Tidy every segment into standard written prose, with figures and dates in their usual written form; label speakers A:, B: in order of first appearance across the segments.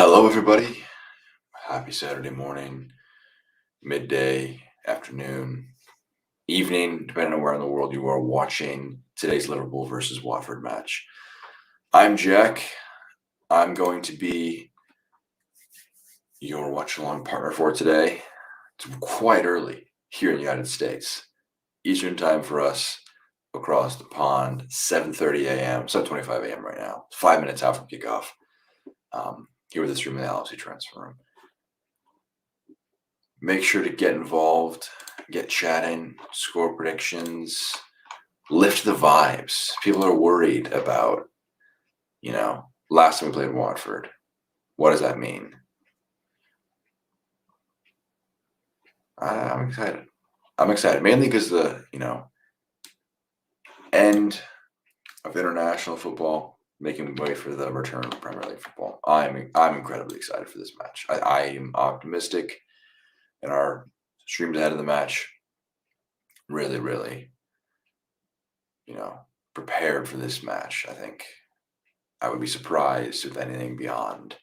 A: Hello, everybody. Happy Saturday morning, midday, afternoon, evening, depending on where in the world you are watching today's Liverpool versus Watford match. I'm Jack. I'm going to be your watch-along partner for today. It's quite early here in the United States. Eastern time for us across the pond, 7:30 a.m., 7:25 a.m. right now. 5 minutes out from kickoff. Here with this room in the LFC transfer room. Make sure to get involved, get chatting, score predictions, lift the vibes. People are worried about, last time we played Watford. What does that mean? I'm excited. I'm excited, mainly because the, end of international football, making way for the return of Premier League football. I'm incredibly excited for this match. I am optimistic in our streams ahead of the match. Really, really, prepared for this match. I think I would be surprised with anything beyond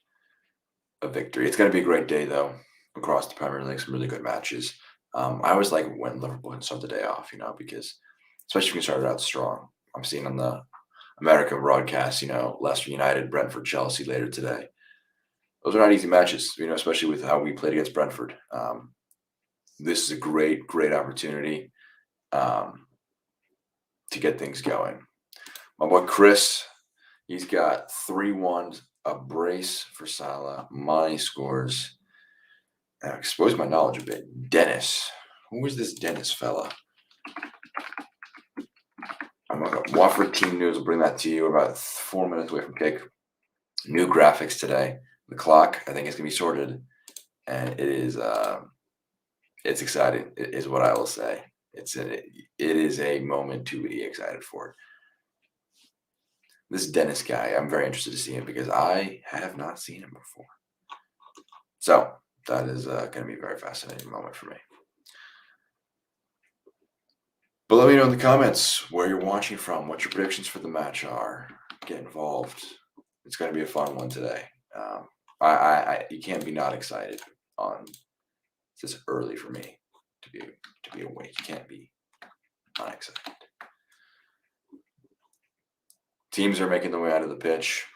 A: a victory. It's going to be a great day, though, across the Premier League. Some really good matches. I always like when Liverpool can start the day off, because especially if you can start it out strong. I'm seeing on the American broadcast, Leicester United, Brentford, Chelsea later today. Those are not easy matches, especially with how we played against Brentford. This is a great, great opportunity to get things going. My boy Chris, he's got 3-1, a brace for Salah. Money scores. I exposed my knowledge a bit. Dennis. Who is this Dennis fella? Watford team news will bring that to you. We're about 4 minutes away from kick. New graphics today. The clock, I think, is going to be sorted. And it is it's exciting, is what I will say. It is a moment to be excited for. This Dennis guy, I'm very interested to see him because I have not seen him before. So that is going to be a very fascinating moment for me. But let me know in the comments where you're watching from, what your predictions for the match are. Get involved. It's going to be a fun one today. You can't be not excited on this early for me to be awake. You can't be not excited. Teams are making their way out of the pitch,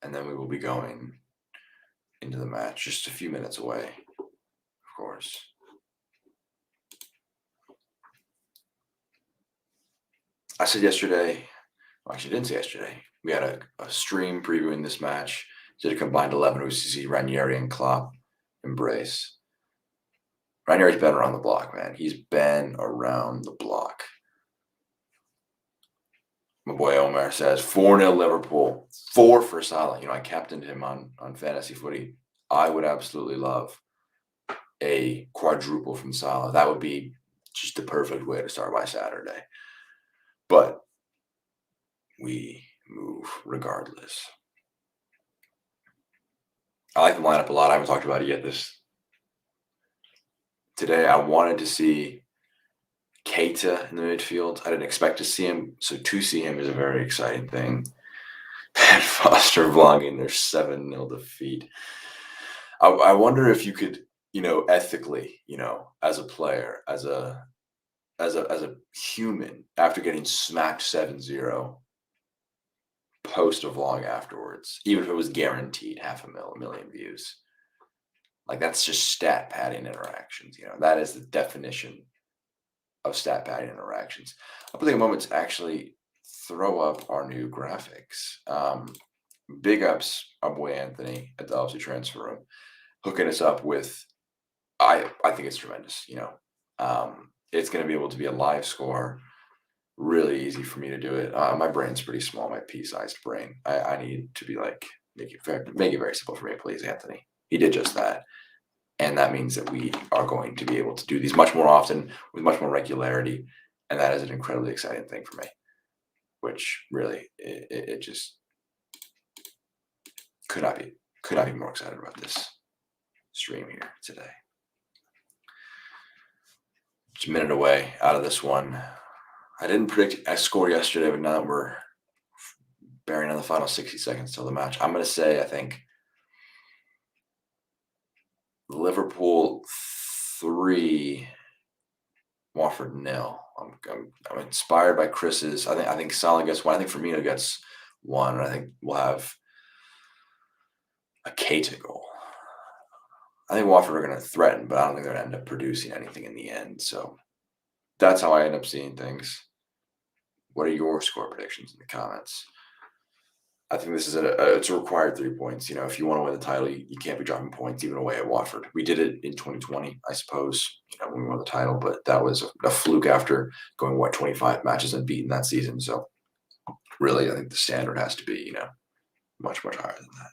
A: and then we will be going into the match just a few minutes away, of course. I said yesterday, well, actually, I didn't say yesterday. We had a stream previewing this match. Did a combined 11 with CC, Ranieri, and Klopp embrace. Ranieri's been around the block, man. He's been around the block. My boy Omar says 4-0 Liverpool, 4 for Salah. I captained him on fantasy footy. I would absolutely love a quadruple from Salah. That would be just the perfect way to start my Saturday. But we move regardless. I like the lineup a lot. I haven't talked about it yet today. I wanted to see Keita in the midfield. I didn't expect to see him, so to see him is a very exciting thing. Pat Foster vlogging their 7-0 defeat. I wonder if you could, ethically, as a player, as a human, after getting smacked 7-0, post a vlog afterwards, even if it was guaranteed 500,000 views. Like, that's just stat padding interactions. That is the definition of stat padding interactions. I'll take a moment to actually throw up our new graphics. Big ups our boy Anthony at the LFC transfer room, hooking us up with. I think it's tremendous. It's going to be able to be a live score. Really easy for me to do it. My brain's pretty small, my pea-sized brain. I need to be make it very simple for me, please, Anthony. He did just that. And that means that we are going to be able to do these much more often with much more regularity. And that is an incredibly exciting thing for me, which really, it just could not be more excited about this stream here today. Just a minute away out of this one. I didn't predict a score yesterday, but now that we're bearing on the final 60 seconds till the match. I'm going to say, I think, Liverpool 3, Watford 0. I'm inspired by Chris's. I think Salah gets 1. I think Firmino gets 1. And I think we'll have a Keita goal. I think Watford are going to threaten, but I don't think they're going to end up producing anything in the end. So that's how I end up seeing things. What are your score predictions in the comments? I think this is it's a required 3 points. You know, if you want to win the title, you can't be dropping points even away at Watford. We did it in 2020, I suppose, when we won the title, but that was a fluke after going, 25 matches unbeaten that season. So really, I think the standard has to be, much, much higher than that.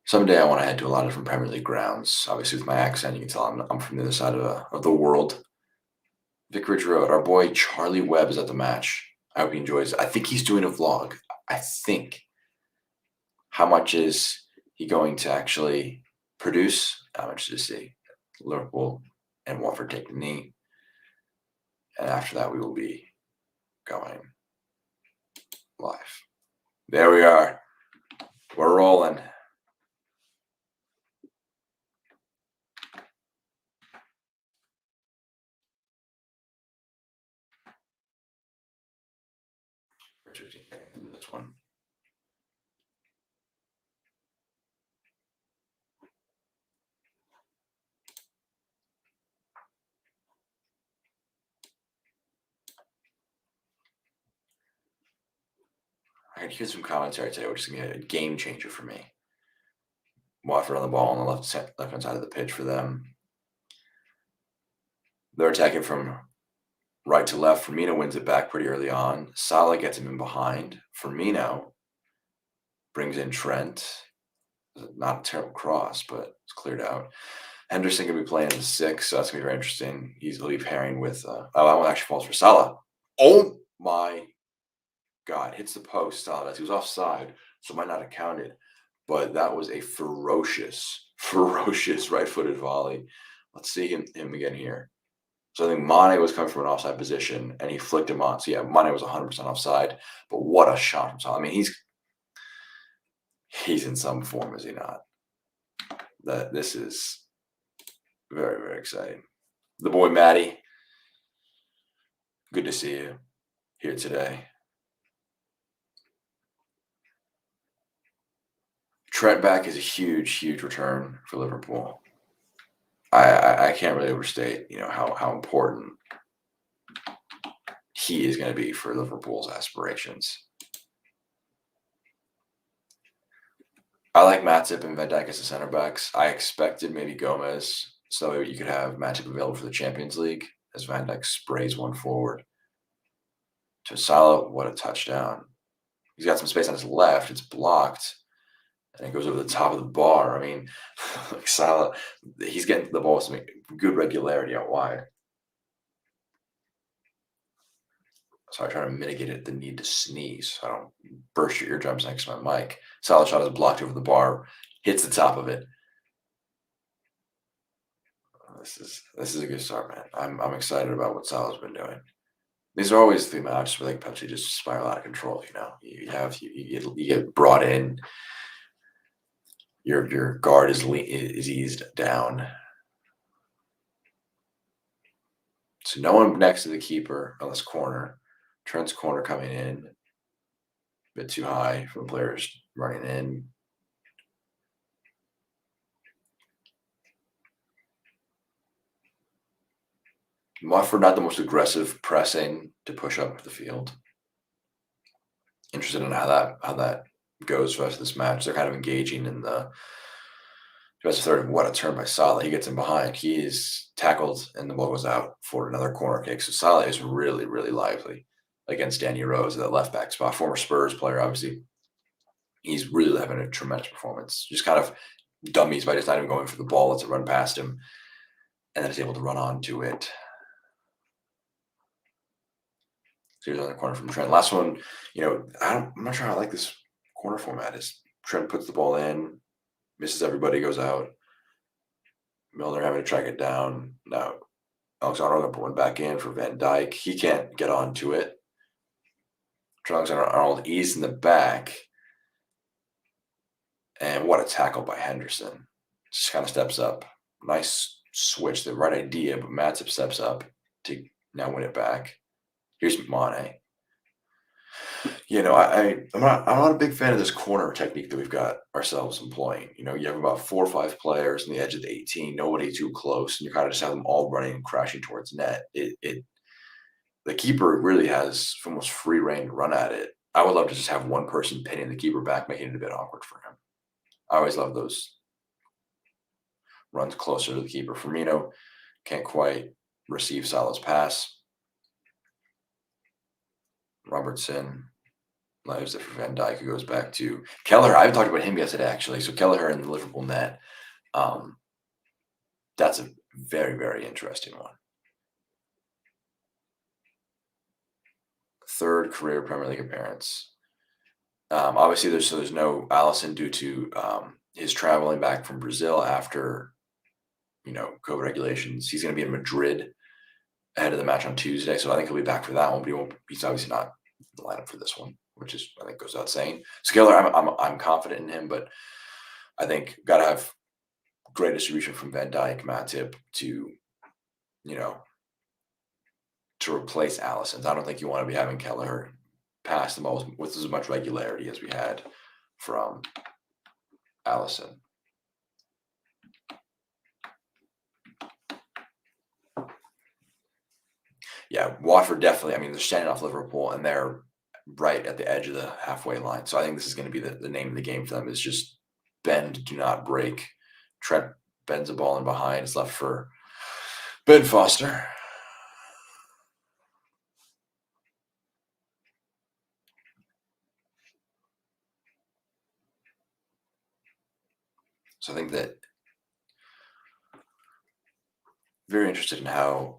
A: Someday I want to head to a lot of different Premier League grounds. Obviously, with my accent, you can tell I'm from the other side of the world. Vicarage Road. Our boy Charlie Webb is at the match. I hope he enjoys it. I think he's doing a vlog. I think. How much is he going to actually produce? How much to see? Liverpool and Watford take the knee. And after that, we will be going live. There we are. We're rolling. This one. I could hear some commentary today, which is going to be a game changer for me. Watford on the ball on the left-hand side of the pitch for them. They're attacking from right to left. Firmino wins it back pretty early on. Salah gets him in behind. Firmino brings in Trent. Not a terrible cross, but it's cleared out. Henderson can be playing in the 6, so that's going to be very interesting. He'll be pairing with that one actually falls for Salah. Oh my God. Hits the post, Salah. He was offside, so might not have counted. But that was a ferocious right-footed volley. Let's see him again here. So I think Mane was coming from an offside position, and he flicked him on. So yeah, Mane was 100% offside. But what a shot from Salah. I mean, he's in some form, is he not? This is very, very exciting. The boy Matty, good to see you here today. Trent back is a huge return for Liverpool. I can't really overstate, how important he is going to be for Liverpool's aspirations. I like Matip and Van Dijk as the center backs. I expected maybe Gomez, so you could have Matip available for the Champions League as Van Dijk sprays one forward. To Salah, what a touchdown. He's got some space on his left. It's blocked. And it goes over the top of the bar. I mean, like Salah, he's getting the ball with some good regularity out wide. So I try to mitigate the need to sneeze so I don't burst your eardrums next to my mic. Salah shot is blocked over the bar, hits the top of it. This is a good start, man. I'm excited about what Salah's been doing. These are always the matches where like Pepsi just spiral out of control. You get brought in. Your guard is eased down. So no one next to the keeper on this corner. Trent's corner coming in. A bit too high for the players running in. Watford not the most aggressive pressing to push up the field. Interested in how that goes for the rest of this match. They're kind of engaging in the best third. What a turn by Salah. He gets in behind. He is tackled and the ball goes out for another corner kick. So Salah is really, really lively against Danny Rose at that left back spot. Former Spurs player, obviously. He's really having a tremendous performance. Just kind of dummies by just not even going for the ball. Lets it run past him. And then is able to run onto it. So here's another corner from Trent. Last one, I'm not sure how I like this corner format. Is Trent puts the ball in, misses everybody, goes out. Milner having to track it down. Now Alexander put one back in for Van Dijk. He can't get onto it. Alexander-Arnold eased in the back. And what a tackle by Henderson. Just kind of steps up. Nice switch. The right idea, but Matip steps up to now win it back. Here's Mane. I'm not a big fan of this corner technique that we've got ourselves employing. You have about 4 or 5 players on the edge of the 18, nobody too close, and you kind of just have them all running and crashing towards net. The keeper really has almost free reign to run at it. I would love to just have one person pinning the keeper back, making it a bit awkward for him. I always love those runs closer to the keeper. Firmino can't quite receive Salah's pass. Robertson lives it for Van Dijk, who goes back to Kelleher. I haven't talked about him yesterday, actually. So Kelleher in the Liverpool net. That's a very, very interesting one. 3rd career Premier League appearance. Obviously, there's no Alisson due to his traveling back from Brazil after COVID regulations. He's going to be in Madrid ahead of the match on Tuesday, so I think he'll be back for that one. But he's obviously not in the lineup for this one, which is, I think, goes without saying. Scalar, I'm confident in him, but I think got to have great distribution from Van Dijk, Matip to replace Alisson. I don't think you want to be having Kelleher pass the ball with as much regularity as we had from Alisson. Yeah, Watford definitely. I mean, they're standing off Liverpool, and they're right at the edge of the halfway line. So I think this is going to be the name of the game for them. Is just bend, do not break. Trent bends a ball in behind. It's left for Ben Foster. So I think that very interested in how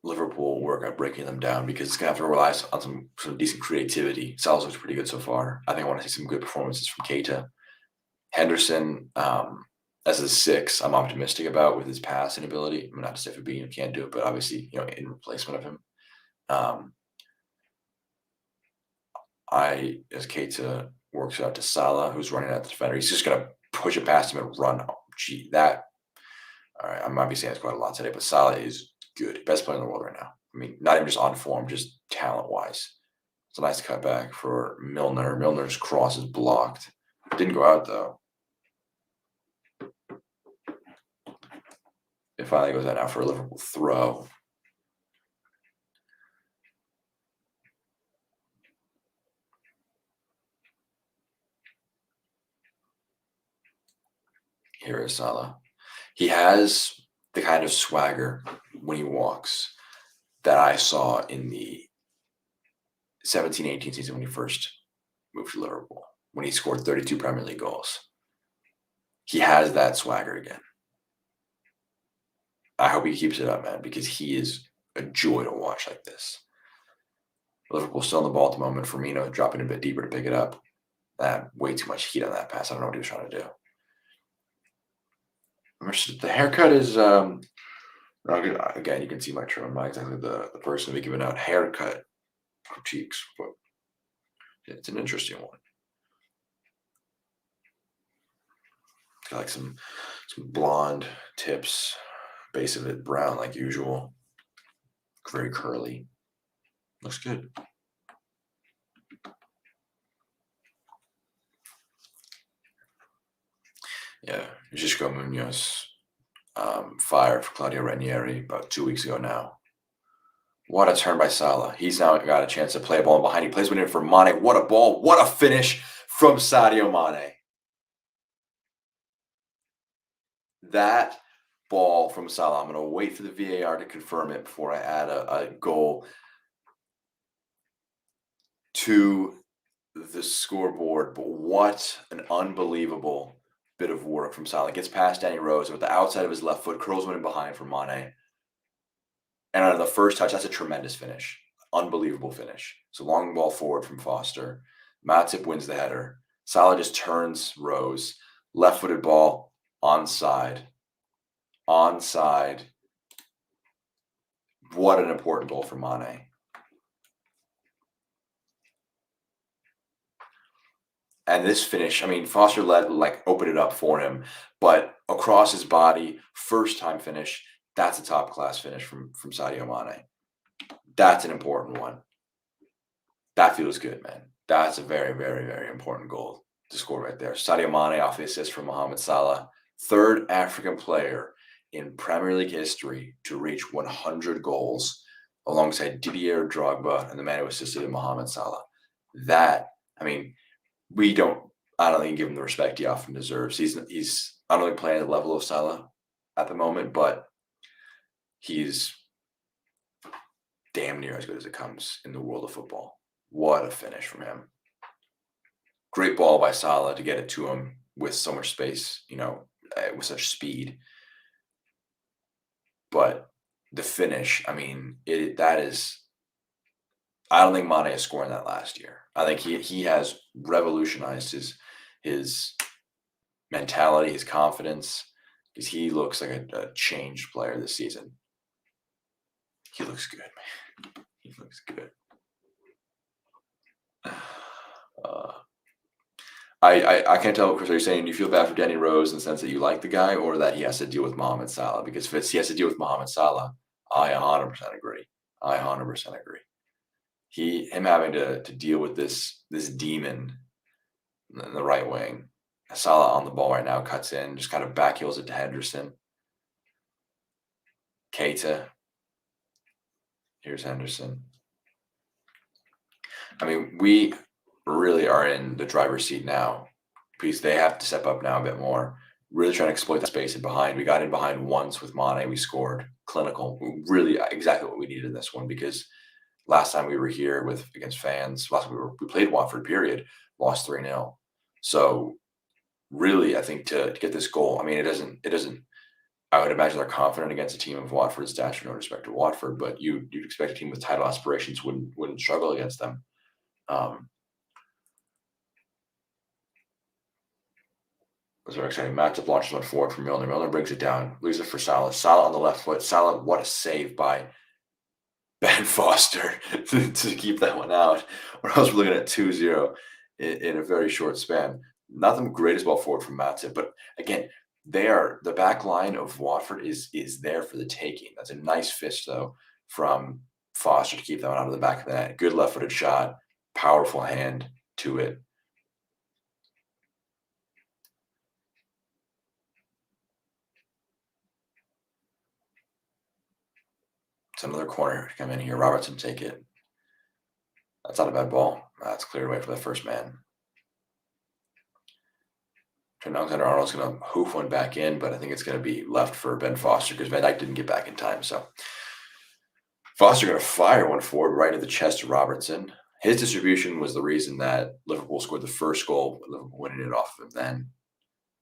A: Liverpool work at breaking them down, because it's going to have to rely on some decent creativity. Salah's looks pretty good so far. I think I want to see some good performances from Keita. Henderson, as a 6, I'm optimistic about with his passing ability. I'm not to say Fabinho can't do it, but obviously, in replacement of him. As Keita works out to Salah, who's running at the defender, he's just going to push it past him and run. All right, I might be saying this quite a lot today, but Salah is good. Best player in the world right now. I mean, not even just on form, just talent-wise. It's a nice cutback for Milner. Milner's cross is blocked. Didn't go out, though. It finally goes out now for a Liverpool throw. Here is Salah. He has the kind of swagger when he walks that I saw in the 17-18 season when he first moved to Liverpool, when he scored 32 Premier League goals. He has that swagger again. I hope he keeps it up, man, because he is a joy to watch like this. Liverpool still on the ball at the moment. Firmino dropping a bit deeper to pick it up. Way too much heat on that pass. I don't know what he was trying to do. The haircut is again, you can see my trim. I'm not exactly the person to be giving out haircut critiques, but it's an interesting one. It's got like some blonde tips, base of it brown like usual. Very curly. Looks good. Yeah, Gisco Munoz fired for Claudio Ranieri about 2 weeks ago now. What a turn by Salah. He's now got a chance to play a ball behind. He plays one in for Mane. What a ball. What a finish from Sadio Mane. That ball from Salah. I'm going to wait for the VAR to confirm it before I add a goal to the scoreboard. But what an unbelievable bit of work from Salah. Gets past Danny Rose with the outside of his left foot, curls one in behind for Mane. And on the first touch, that's a tremendous finish. Unbelievable finish. So long ball forward from Foster. Matip wins the header. Salah just turns Rose. Left-footed ball onside. onside. What an important goal for Mane. And this finish, I mean, Foster opened it up for him, but across his body, first time finish, that's a top class finish from Sadio Mane. That's an important one. That feels good, man. That's a very, very, very important goal to score right there. Sadio Mane off the assist from Mohamed Salah, third African player in Premier League history to reach 100 goals alongside Didier Drogba and the man who assisted in Mohamed Salah. That, I mean, I don't think give him the respect he often deserves. He's I don't think playing at the level of Salah at the moment, but he's damn near as good as it comes in the world of football. What a finish from him. Great ball by Salah to get it to him with so much space, with such speed. But the finish, I mean, that is, I don't think Mane is scoring that last year. I think he has revolutionized his mentality, his confidence, because he looks like a changed player this season. He looks good, man. He looks good. I can't tell, Chris, are you saying you feel bad for Danny Rose in the sense that you like the guy, or that he has to deal with Mohamed Salah? Because if he has to deal with Mohamed Salah, I 100% agree. I 100% agree. Him having to deal with this demon in the right wing. Salah on the ball right now, cuts in, just kind of backheels it to Henderson. Keita. Here's Henderson. I mean, we really are in the driver's seat now because they have to step up now a bit more. Really trying to exploit the space in behind. We got in behind once with Mane. We scored. Clinical. Really exactly what we needed in this one, because last time we were here against fans, last time we played Watford, period, lost 3-0. So really, I think to get this goal, I mean, it doesn't, I would imagine they're confident against a team of Watford's stature, no respect to Watford, but you'd expect a team with title aspirations wouldn't struggle against them. Was very exciting. Matip launches one forward from Milner. Milner brings it down, leaves it for Salah. Salah on the left foot. Salah, what a save by Ben Foster to keep that one out. Or else we're looking at 2-0 in a very short span. Not the greatest ball forward from Matip, but again, the back line of Watford is there for the taking. That's a nice fist, though, from Foster to keep that one out of the back of the net. Good left-footed shot, powerful hand to it. It's another corner to come in here. Robertson take it. That's not a bad ball. That's cleared away for the first man. Trent Alexander-Arnold's going to hoof one back in, but I think it's going to be left for Ben Foster because Van Dijk didn't get back in time. So Foster going to fire one forward right into the chest of Robertson. His distribution was the reason that Liverpool scored the first goal, Liverpool winning it off of him then.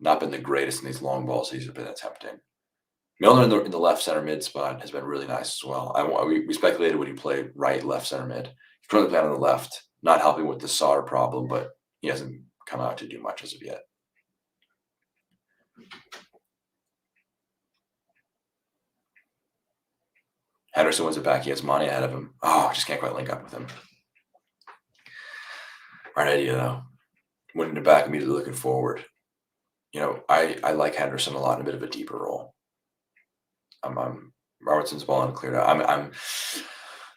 A: Not been the greatest in these long balls he's been attempting. Milner in the left center mid spot has been really nice as well. We speculated when he played right, left center mid. He's currently playing on the left, not helping with the solder problem, but he hasn't come out to do much as of yet. Henderson wins it back. He has Mane ahead of him. Oh, just can't quite link up with him. Right idea, though. Winning it back, immediately looking forward. I like Henderson a lot in a bit of a deeper role. Robertson's ball uncleared out. I'm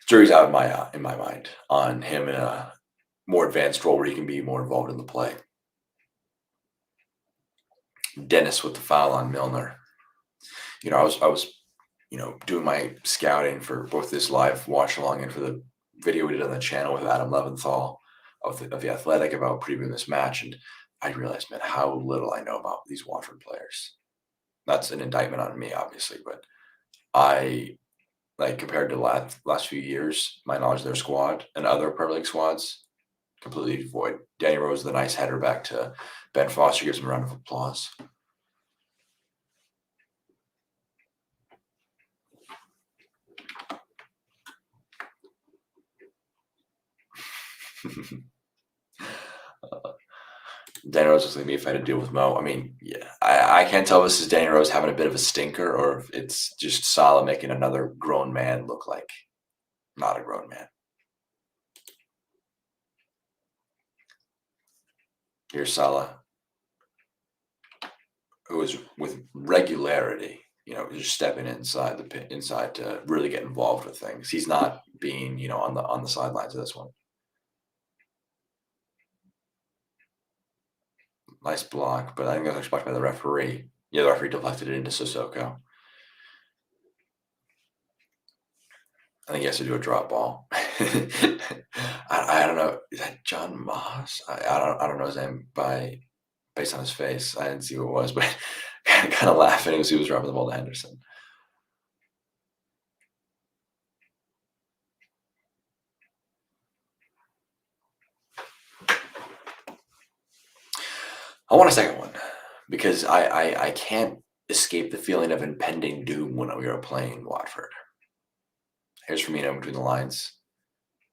A: jury's out in my mind on him in a more advanced role where he can be more involved in the play. Dennis with the foul on Milner. I was doing my scouting for both this live watch along and for the video we did on the channel with Adam Leventhal of the Athletic about previewing this match, and I realized, man, how little I know about these Watford players. That's an indictment on me, obviously, but I, compared to the last few years, my knowledge of their squad and other Premier League squads, completely void. Danny Rose, the nice header back to Ben Foster, gives him a round of applause. Danny Rose was going to be if I had to deal with Mo. I mean, yeah, I can't tell if this is Danny Rose having a bit of a stinker or if it's just Salah making another grown man look like not a grown man. Here's Salah, who is with regularity, just stepping inside the pit, inside to really get involved with things. He's not being, on the sidelines of this one. Nice block, but I think that was blocked by the referee. Yeah, the referee deflected it into Sissoko. I think he has to do a drop ball. I don't know. Is that John Moss? I don't know his name based on his face. I didn't see who it was, but kind of laughing as he was dropping the ball to Henderson. I want a second one because I can't escape the feeling of impending doom when we are playing Watford. Here's Firmino between the lines.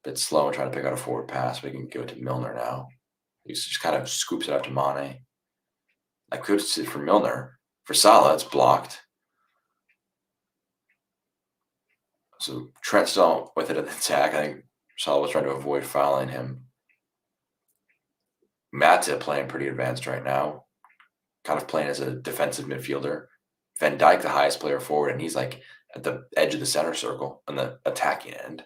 A: A bit slow and trying to pick out a forward pass. We can give it to Milner now. He just kind of scoops it out to Mane. I could see for Milner. For Salah, it's blocked. So Trent's still with it at the attack. I think Salah was trying to avoid fouling him. Matty playing pretty advanced right now. Kind of playing as a defensive midfielder. Van Dijk, the highest player forward, and he's like at the edge of the center circle on the attacking end.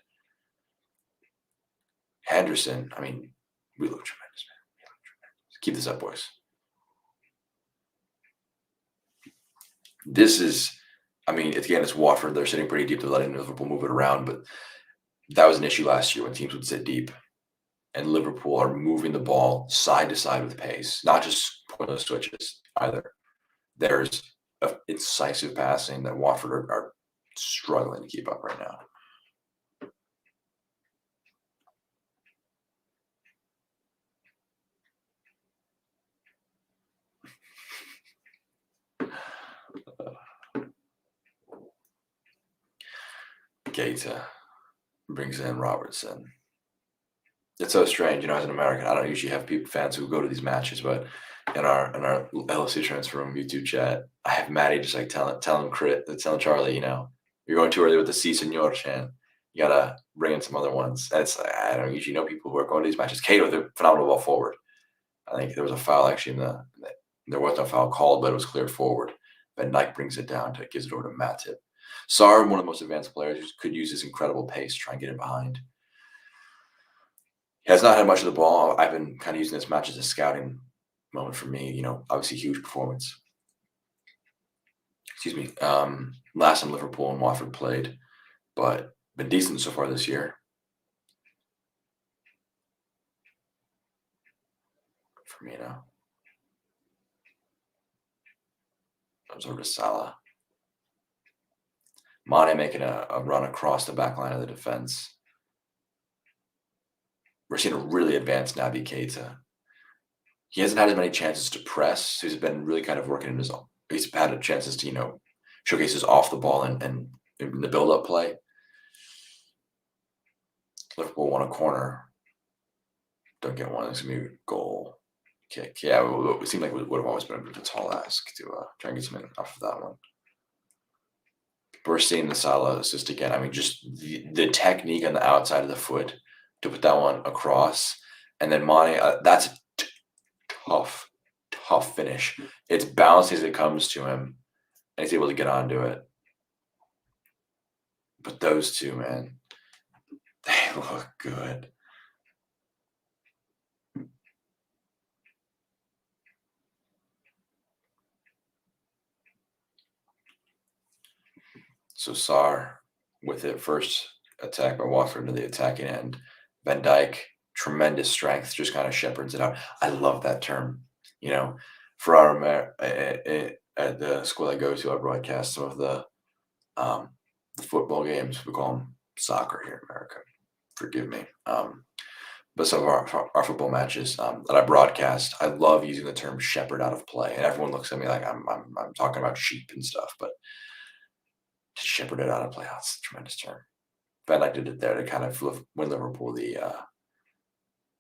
A: Henderson, I mean, we look tremendous, man. We look tremendous. Keep this up, boys. This is, I mean, again, it's Watford. They're sitting pretty deep. They're letting Liverpool move it around, but that was an issue last year when teams would sit deep. And Liverpool are moving the ball side to side with pace, not just pointless switches either. There's incisive passing that Watford are struggling to keep up right now. Keita brings in Robertson. It's so strange, as an American, I don't usually have fans who go to these matches, but in our LFC transfer room YouTube chat, I have Matty just like telling Charlie, you're going too early with the "Si Senor" chant. You gotta bring in some other ones. I don't usually know people who are going to these matches. Cato, they're phenomenal ball forward. I think there was a foul actually there was no foul called, but it was cleared forward. Van Dijk brings it down gives it over to Matip. Sarr, one of the most advanced players, who could use his incredible pace to try and get in behind. He has not had much of the ball. I've been kind of using this match as a scouting moment for me. Obviously huge performance. Excuse me. Last time Liverpool and Watford played, but been decent so far this year. Firmino. Comes over to Salah. Mane making a run across the back line of the defense. We're seeing a really advanced Naby Keita. He hasn't had as many chances to press, so he's been really kind of working in his own. He's had chances to, showcase his off the ball and in the build-up play. Liverpool won a corner. Don't get one. It's going to be a goal kick. Yeah, it seemed like it would have always been a bit of a tall ask to try and get something off of that one. We're seeing the Salah assist again. I mean, just the technique on the outside of the foot to put that one across. And then Mane, that's a tough finish. It's balanced as it comes to him, and he's able to get onto it. But those two, man, they look good. So Sarr with it, first attack by Watford to the attacking end. Van Dijk, tremendous strength, just kind of shepherds it out. I love that term. For our at the school I go to, I broadcast some of the football games. We call them soccer here in America. Forgive me. But some of our football matches that I broadcast, I love using the term shepherd out of play, and everyone looks at me like I'm talking about sheep and stuff, but to shepherd it out of play, that's a tremendous term. Van Dijk did it there to kind of win Liverpool the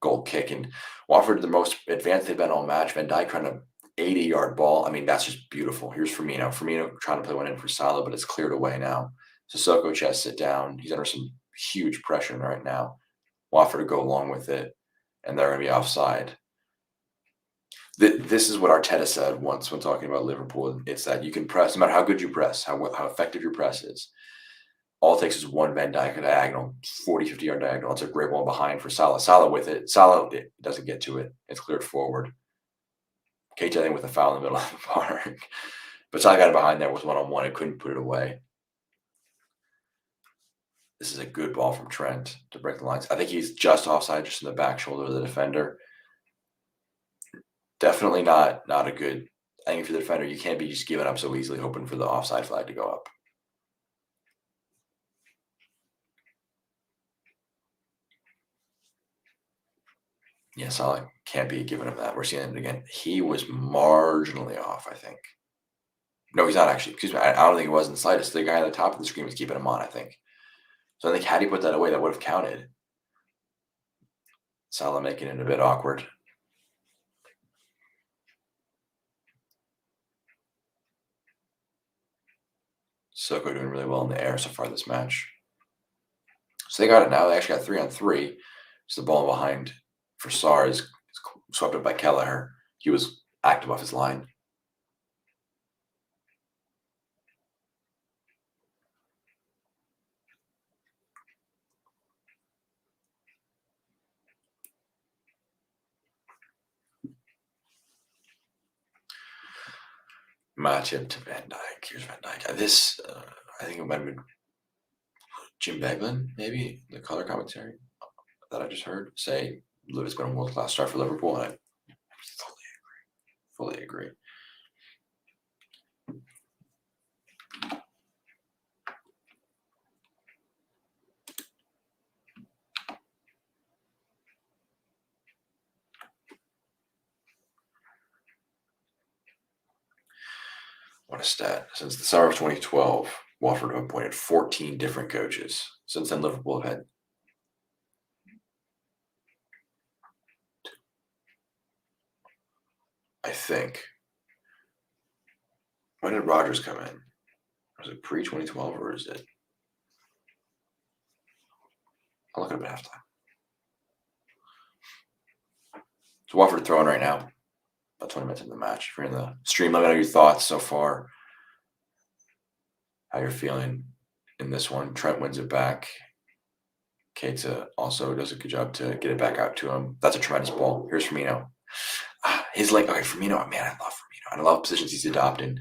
A: goal kick, and Watford the most advanced they've been all match. Van Dijk trying to 80-yard ball. I mean, that's just beautiful. Here's Firmino. Firmino trying to play one in for Salah, but it's cleared away now. Sissoko chests it down. He's under some huge pressure right now. Watford to go along with it, and they're going to be offside. This is what Arteta said once when talking about Liverpool. It's that you can press, no matter how good you press, how effective your press is. All it takes is one Van Dijk diagonal, 40, 50-yard diagonal. It's a great ball behind for Salah. Salah with it. Salah it doesn't get to it. It's cleared forward. Keita with a foul in the middle of the park. But Salah got it behind there with one-on-one and couldn't put it away. This is a good ball from Trent to break the lines. I think he's just offside, just in the back shoulder of the defender. Definitely not a good thing for the defender. You can't be just giving up so easily, hoping for the offside flag to go up. Yeah, Salah can't be giving him that. We're seeing it again. He was marginally off, I think. No, he's not actually. Excuse me. I don't think he was in the slightest. The guy at the top of the screen was keeping him on, I think. So I think had he put that away, that would have counted. Salah making it a bit awkward. Soko doing really well in the air so far this match. So they got it now. They actually got 3-on-3. So the ball behind for Sarr is swept up by Kelleher. He was active off his line. Matchup to Van Dijk. Here's Van Dijk. This, I think it might have been Jim Beglin, maybe, the color commentary that I just heard say it's been a world-class start for Liverpool, and I fully agree. What a stat. Since the summer of 2012, Watford have appointed 14 different coaches. Since then, Liverpool have had I think. When did Rodgers come in? Was it pre-2012 or is it? I'll look it up at halftime. So Watford throwing right now. About 20 minutes into the match. If you're in the stream, let me know your thoughts so far. How you're feeling in this one. Trent wins it back. Keita also does a good job to get it back out to him. That's a tremendous ball. Here's Firmino. His leg. Okay, Firmino. Man, I love Firmino. I love positions he's adopting.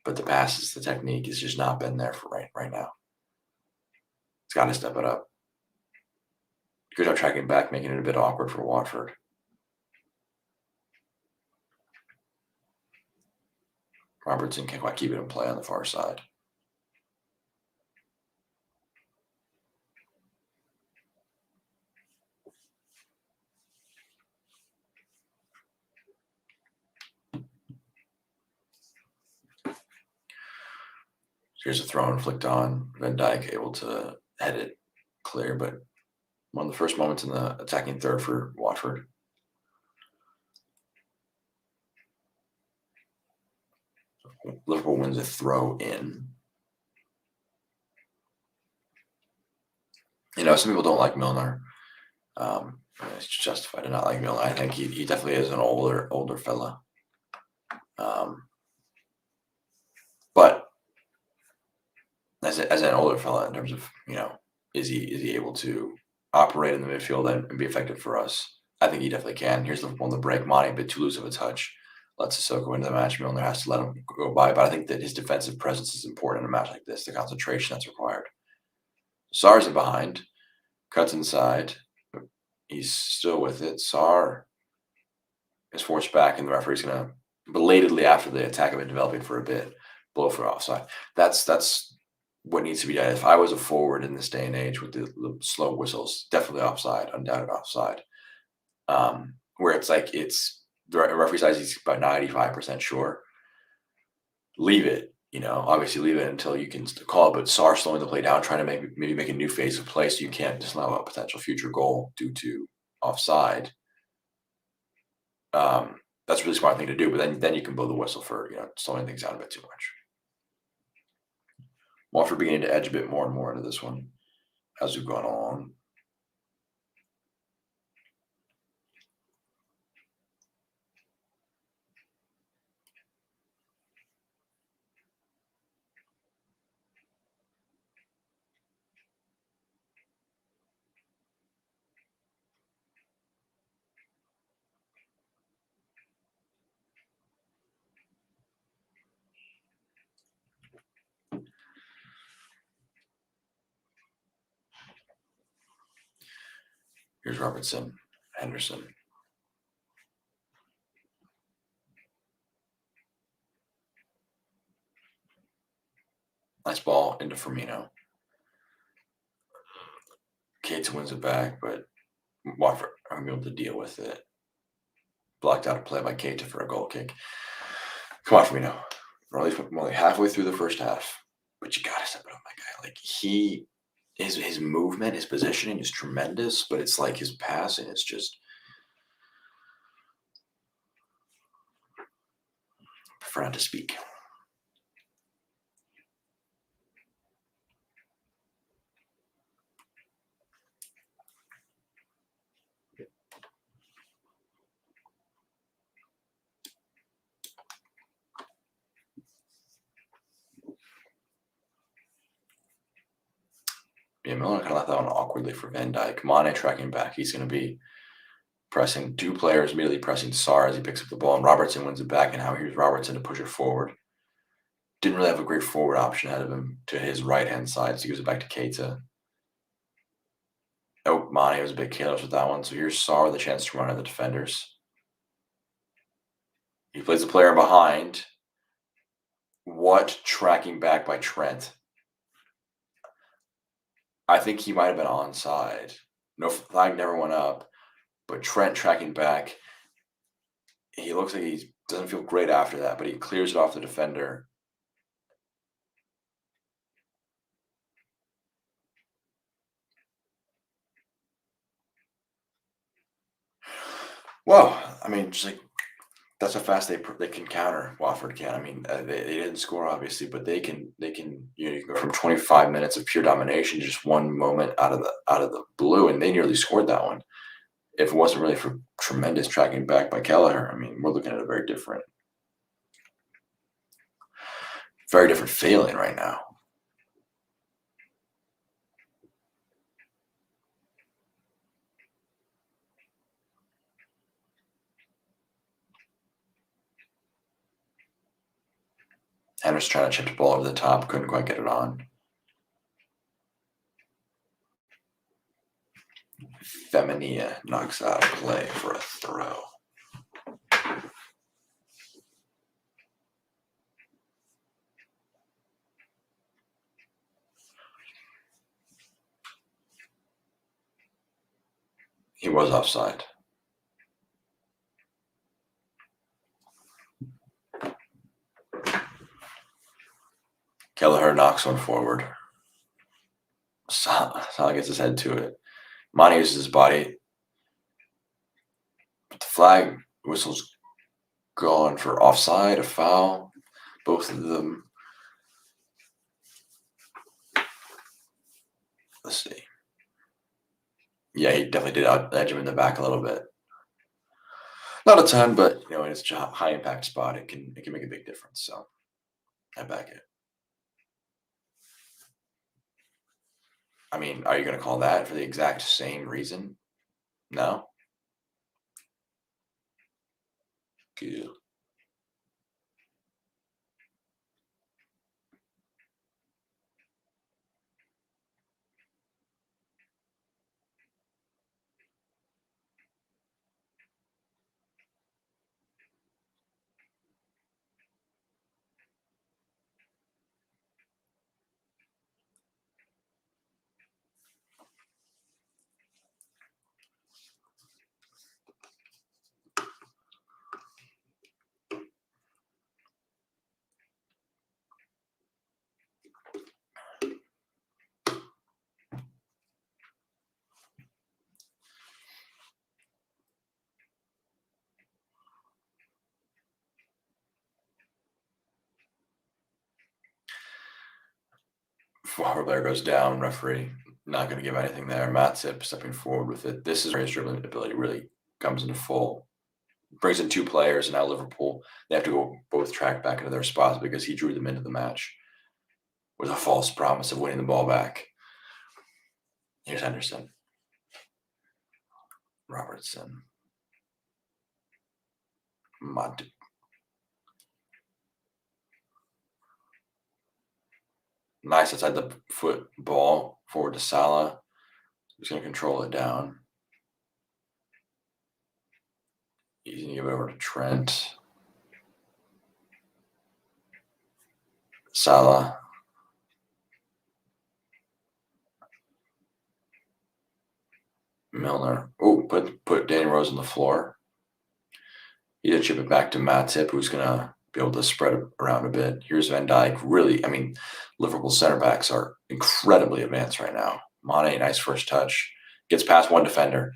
A: But the passes, the technique has just not been there for right now. He's got to step it up. Good job tracking back, making it a bit awkward for Watford. Robertson can't quite keep it in play on the far side. Here's a throw and flicked on. Van Dijk able to head it clear, but one of the first moments in the attacking third for Watford. Liverpool wins a throw in. You know, some people don't like Milner. It's justified to not like Milner. I think he definitely is an older fella. But as an older fella, in terms of, you know, is he able to operate in the midfield and be effective for us? I think he definitely can. Here's Liverpool on the break. Matty a bit too loose of a touch. Lets Sissoko into the match. Milner has to let him go by. But I think that his defensive presence is important in a match like this, the concentration that's required. Sarr's in behind. Cuts inside. He's still with it. Sarr is forced back, and the referee's going to, belatedly after the attack have been developing for a bit, blow for offside. That's what needs to be done. If I was a forward in this day and age with the slow whistles, definitely offside, undoubted offside. Where it's like the referee says he's about 95% sure. Leave it, you know. Obviously, leave it until you can call it. But Sarr slowing the play down, trying to maybe make a new phase of play, so you can't disallow a potential future goal due to offside. That's a really smart thing to do. But then you can blow the whistle for slowing things down a bit too much. Watford beginning to edge a bit more and more into this one as we've gone along. Here's Robertson, Henderson. Nice ball into Firmino. Keita wins it back, but Watford aren't able to deal with it. Blocked out a play by Keita for a goal kick. Come on, Firmino. We're only halfway through the first half, but you gotta step it up, my guy. Like his movement, his positioning is tremendous, but it's like his passing is just. I prefer not to speak. Yeah, Miller kind of left that one awkwardly for Van Dijk. Mane tracking back. He's going to be pressing two players, immediately pressing Sarr as he picks up the ball, and Robertson wins it back, and now here's Robertson to push it forward. Didn't really have a great forward option ahead of him to his right-hand side, so he gives it back to Keita. Oh, Matty was a bit careless with that one, so here's Sarr with a chance to run at the defenders. He plays the player behind. What tracking back by Trent? I think he might have been onside. No flag never went up, but Trent tracking back. He looks like he doesn't feel great after that, but he clears it off the defender. Well, I mean, just like that's how fast they can counter. Watford can. I mean, they didn't score obviously, but they can. You can go from 25 minutes of pure domination to just one moment out of the blue, and they nearly scored that one. If it wasn't really for tremendous tracking back by Kelleher, I mean, we're looking at a very different feeling right now. Henderson trying to chip the ball over the top, couldn't quite get it on. Femenia knocks out of play for a throw. He was offside. Kelleher knocks one forward. Salah gets his head to it. Matty uses his body. But the flag whistle's gone for offside, a foul. Both of them. Let's see. Yeah, he definitely did edge him in the back a little bit. Not a ton, but in it's such a high impact spot, it can make a big difference. So I back it. I mean, are you going to call that for the exact same reason? No? Good. Forward player goes down. Referee not going to give anything there. Matty stepping forward with it. This is where his dribbling ability really comes into full. Brings in 2 players, and now Liverpool, they have to go both track back into their spots because he drew them into the match with a false promise of winning the ball back. Here's Henderson. Robertson. Matty. Nice outside the foot ball forward to Salah. He's going to control it down. He's going to give it over to Trent. Salah. Milner. Oh, put Danny Rose on the floor. He did chip it back to Matty, who's going to be able to spread it around a bit. Here's Van Dijk. Really, I mean, Liverpool center backs are incredibly advanced right now. Mane, nice first touch. Gets past one defender.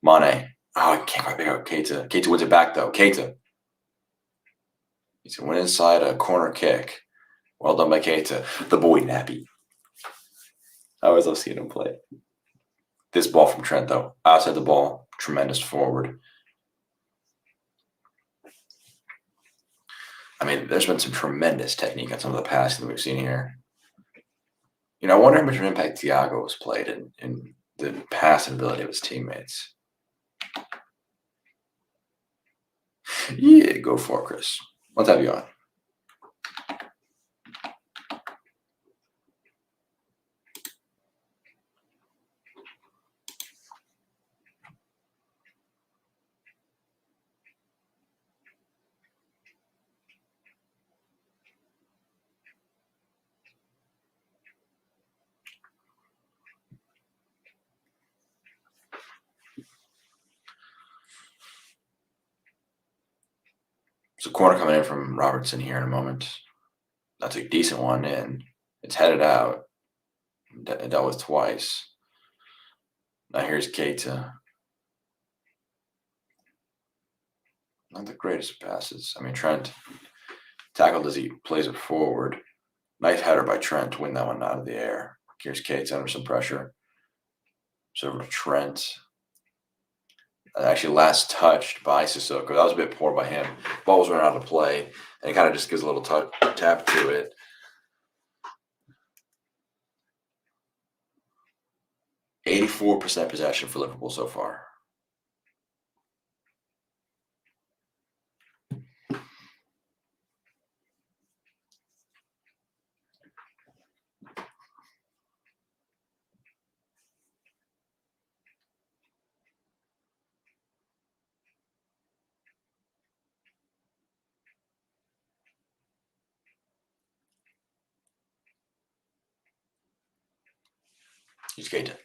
A: Mane. Oh, I can't quite pick out Keita. Keita wins it back, though. Keita. He's going to win inside a corner kick. Well done by Keita. The boy Nappy. I always love seeing him play. This ball from Trent, though. Outside the ball. Tremendous forward. I mean, there's been some tremendous technique on some of the passing that we've seen here. You know, I wonder how much of an impact Thiago has played in the passing ability of his teammates. Yeah, go for it, Chris. Let's have you on. So corner coming in from Robertson here in a moment. That's a decent one in. It's headed out. It dealt with twice. Now here's Keita. Not the greatest passes. I mean, Trent tackled as he plays it forward. Nice header by Trent to win that one out of the air. Here's Keita under some pressure. So over to Trent. Actually last touched by Sissoko. That was a bit poor by him. Ball was running out of play, and he kind of just gives a little tap to it. %84 possession for Liverpool so far. He's Keita.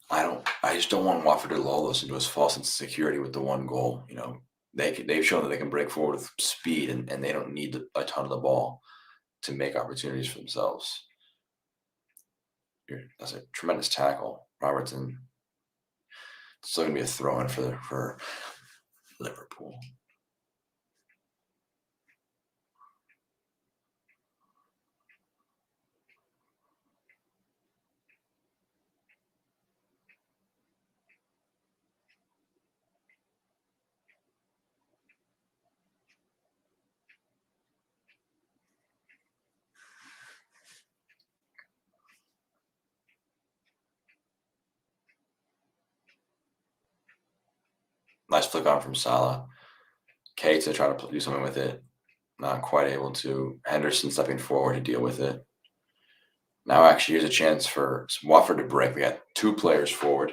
A: I just don't want Watford to lull us into his false insecurity with the one goal. You know, they've shown that they can break forward with speed, and they don't need a ton of the ball to make opportunities for themselves. That's a tremendous tackle. Robertson. Still gonna be a throw-in for Liverpool. Nice flick on from Salah. Keita trying to do something with it. Not quite able to. Henderson stepping forward to deal with it. Now actually here's a chance for Watford to break. We got 2 players forward.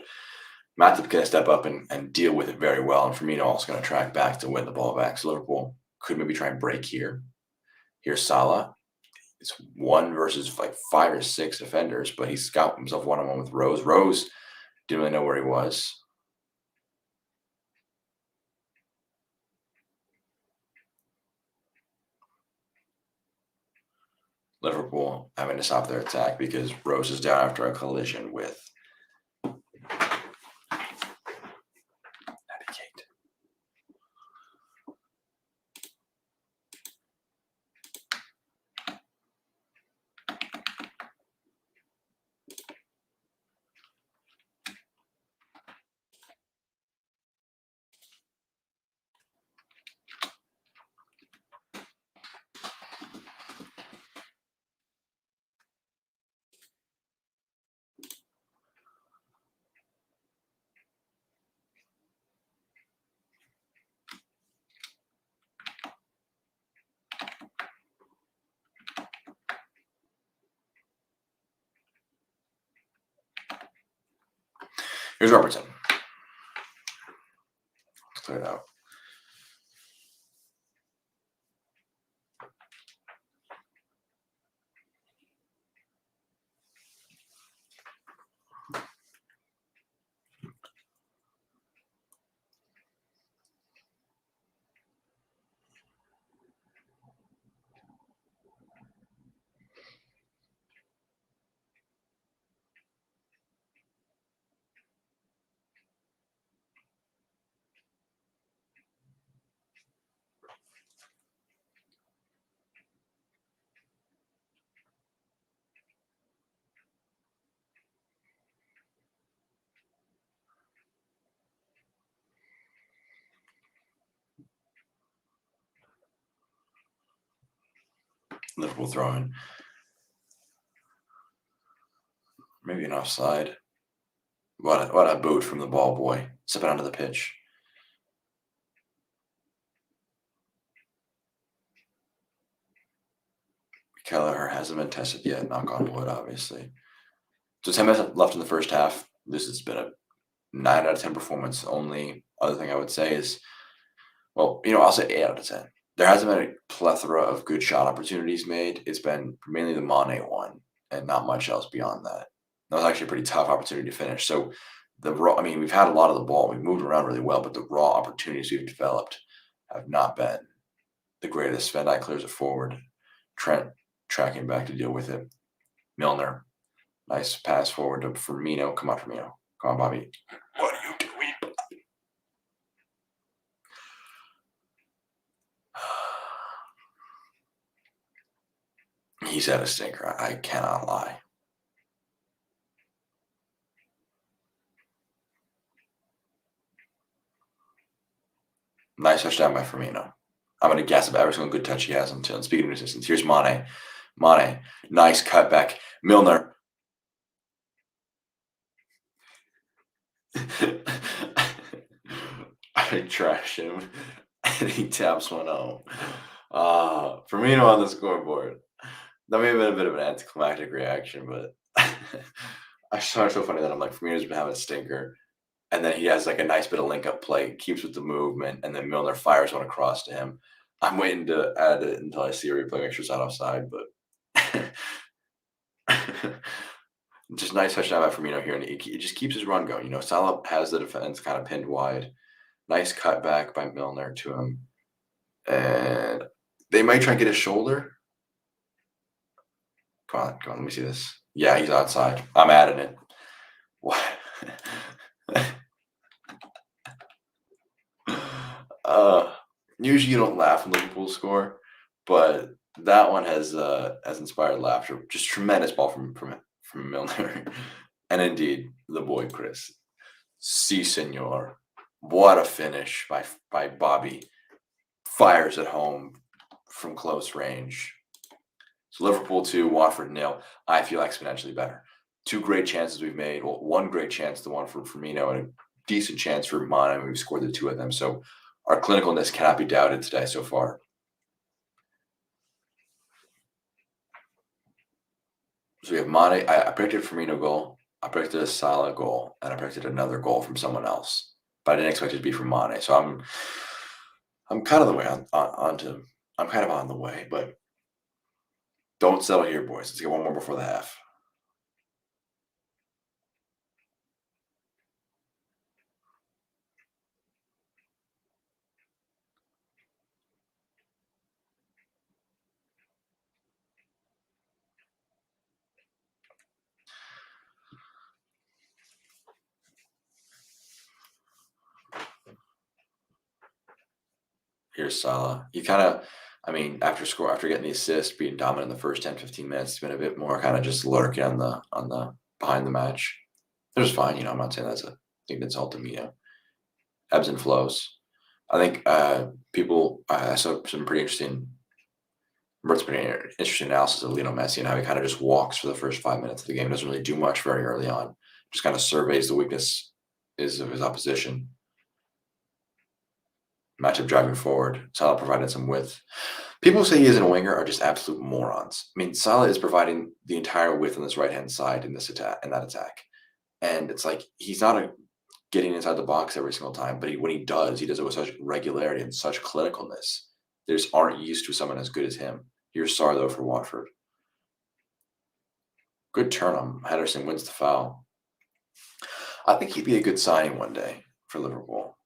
A: Matty going to step up and deal with it very well. And Firmino also going to track back to win the ball back. So Liverpool could maybe try and break here. Here's Salah. It's 1 versus like 5 or 6 defenders, but he's got himself one-on-one with Rose. Rose didn't really know where he was. Liverpool having to stop their attack because Rose is down after a collision with Kate. Here's Robertson. Let's clear it out. Liverpool throwing. Maybe an offside. What a boot from the ball boy. Stepping onto the pitch. Kelleher hasn't been tested yet. Knock on wood, obviously. So 10 minutes left in the first half. This has been a 9 out of 10 performance. Only other thing I would say is, well, I'll say 8 out of 10. There hasn't been a plethora of good shot opportunities made. It's been mainly the Mane one and not much else beyond that. That was actually a pretty tough opportunity to finish. So we've had a lot of the ball. We've moved around really well, but the raw opportunities we've developed have not been the greatest. Van Dijk clears it forward. Trent tracking back to deal with it. Milner, nice pass forward to Firmino. Come on, Firmino. Come on, Bobby. What are you doing? He's had a stinker. I cannot lie. Nice touchdown by Firmino. I'm going to guess about every single good touch he has until. And speaking of assistance, here's Mane. Mane, nice cutback. Milner. I trash him, and he taps one home. Firmino on the scoreboard. That may have been a bit of an anticlimactic reaction, but I saw it so funny that I'm like, Firmino's been having a stinker. And then he has like a nice bit of link-up play, keeps with the movement, and then Milner fires one across to him. I'm waiting to add it until I see a replay, make sure it's not offside, but just nice touchdown by Firmino here, and he just keeps his run going. Salah has the defense kind of pinned wide. Nice cutback by Milner to him. And they might try and get his shoulder. Come on, let me see this. Yeah, he's outside. I'm adding it. What? Usually you don't laugh when Liverpool score, but that one has inspired laughter. Just tremendous ball from Milner, and indeed the boy Chris. Si, senor. What a finish by Bobby. Fires at home from close range. So Liverpool 2, Watford 0. I feel exponentially better. 2 great chances we've made. Well, 1 great chance, the one for Firmino, and a decent chance for Mane. We've scored the 2 of them. So our clinicalness cannot be doubted today so far. So we have Matty. I predicted a Firmino goal. I predicted a Salah goal, and I predicted another goal from someone else. But I didn't expect it to be from Mane. So I'm kind of the way I'm kind of on the way, but don't settle here, boys. Let's get one more before the half. Here's Salah. He kind of, after getting the assist, being dominant in the first 10, 15 minutes, it's been a bit more kind of just lurking on the behind the match. It was fine, I'm not saying that's a thing that's all to me. Ebbs and flows. I think I saw some pretty interesting analysis of Lionel Messi and how he kind of just walks for the first 5 minutes of the game. Doesn't really do much very early on. Just kind of surveys the weakness of his opposition. Matchup driving forward. Salah provided some width. People who say he isn't a winger are just absolute morons. Salah is providing the entire width on this right-hand side in that attack. And it's like he's not a getting inside the box every single time, but when he does it with such regularity and such clinicalness. They just aren't used to someone as good as him. Here's Sarr, though, for Watford. Good turn on Henderson, wins the foul. I think he'd be a good signing one day for Liverpool.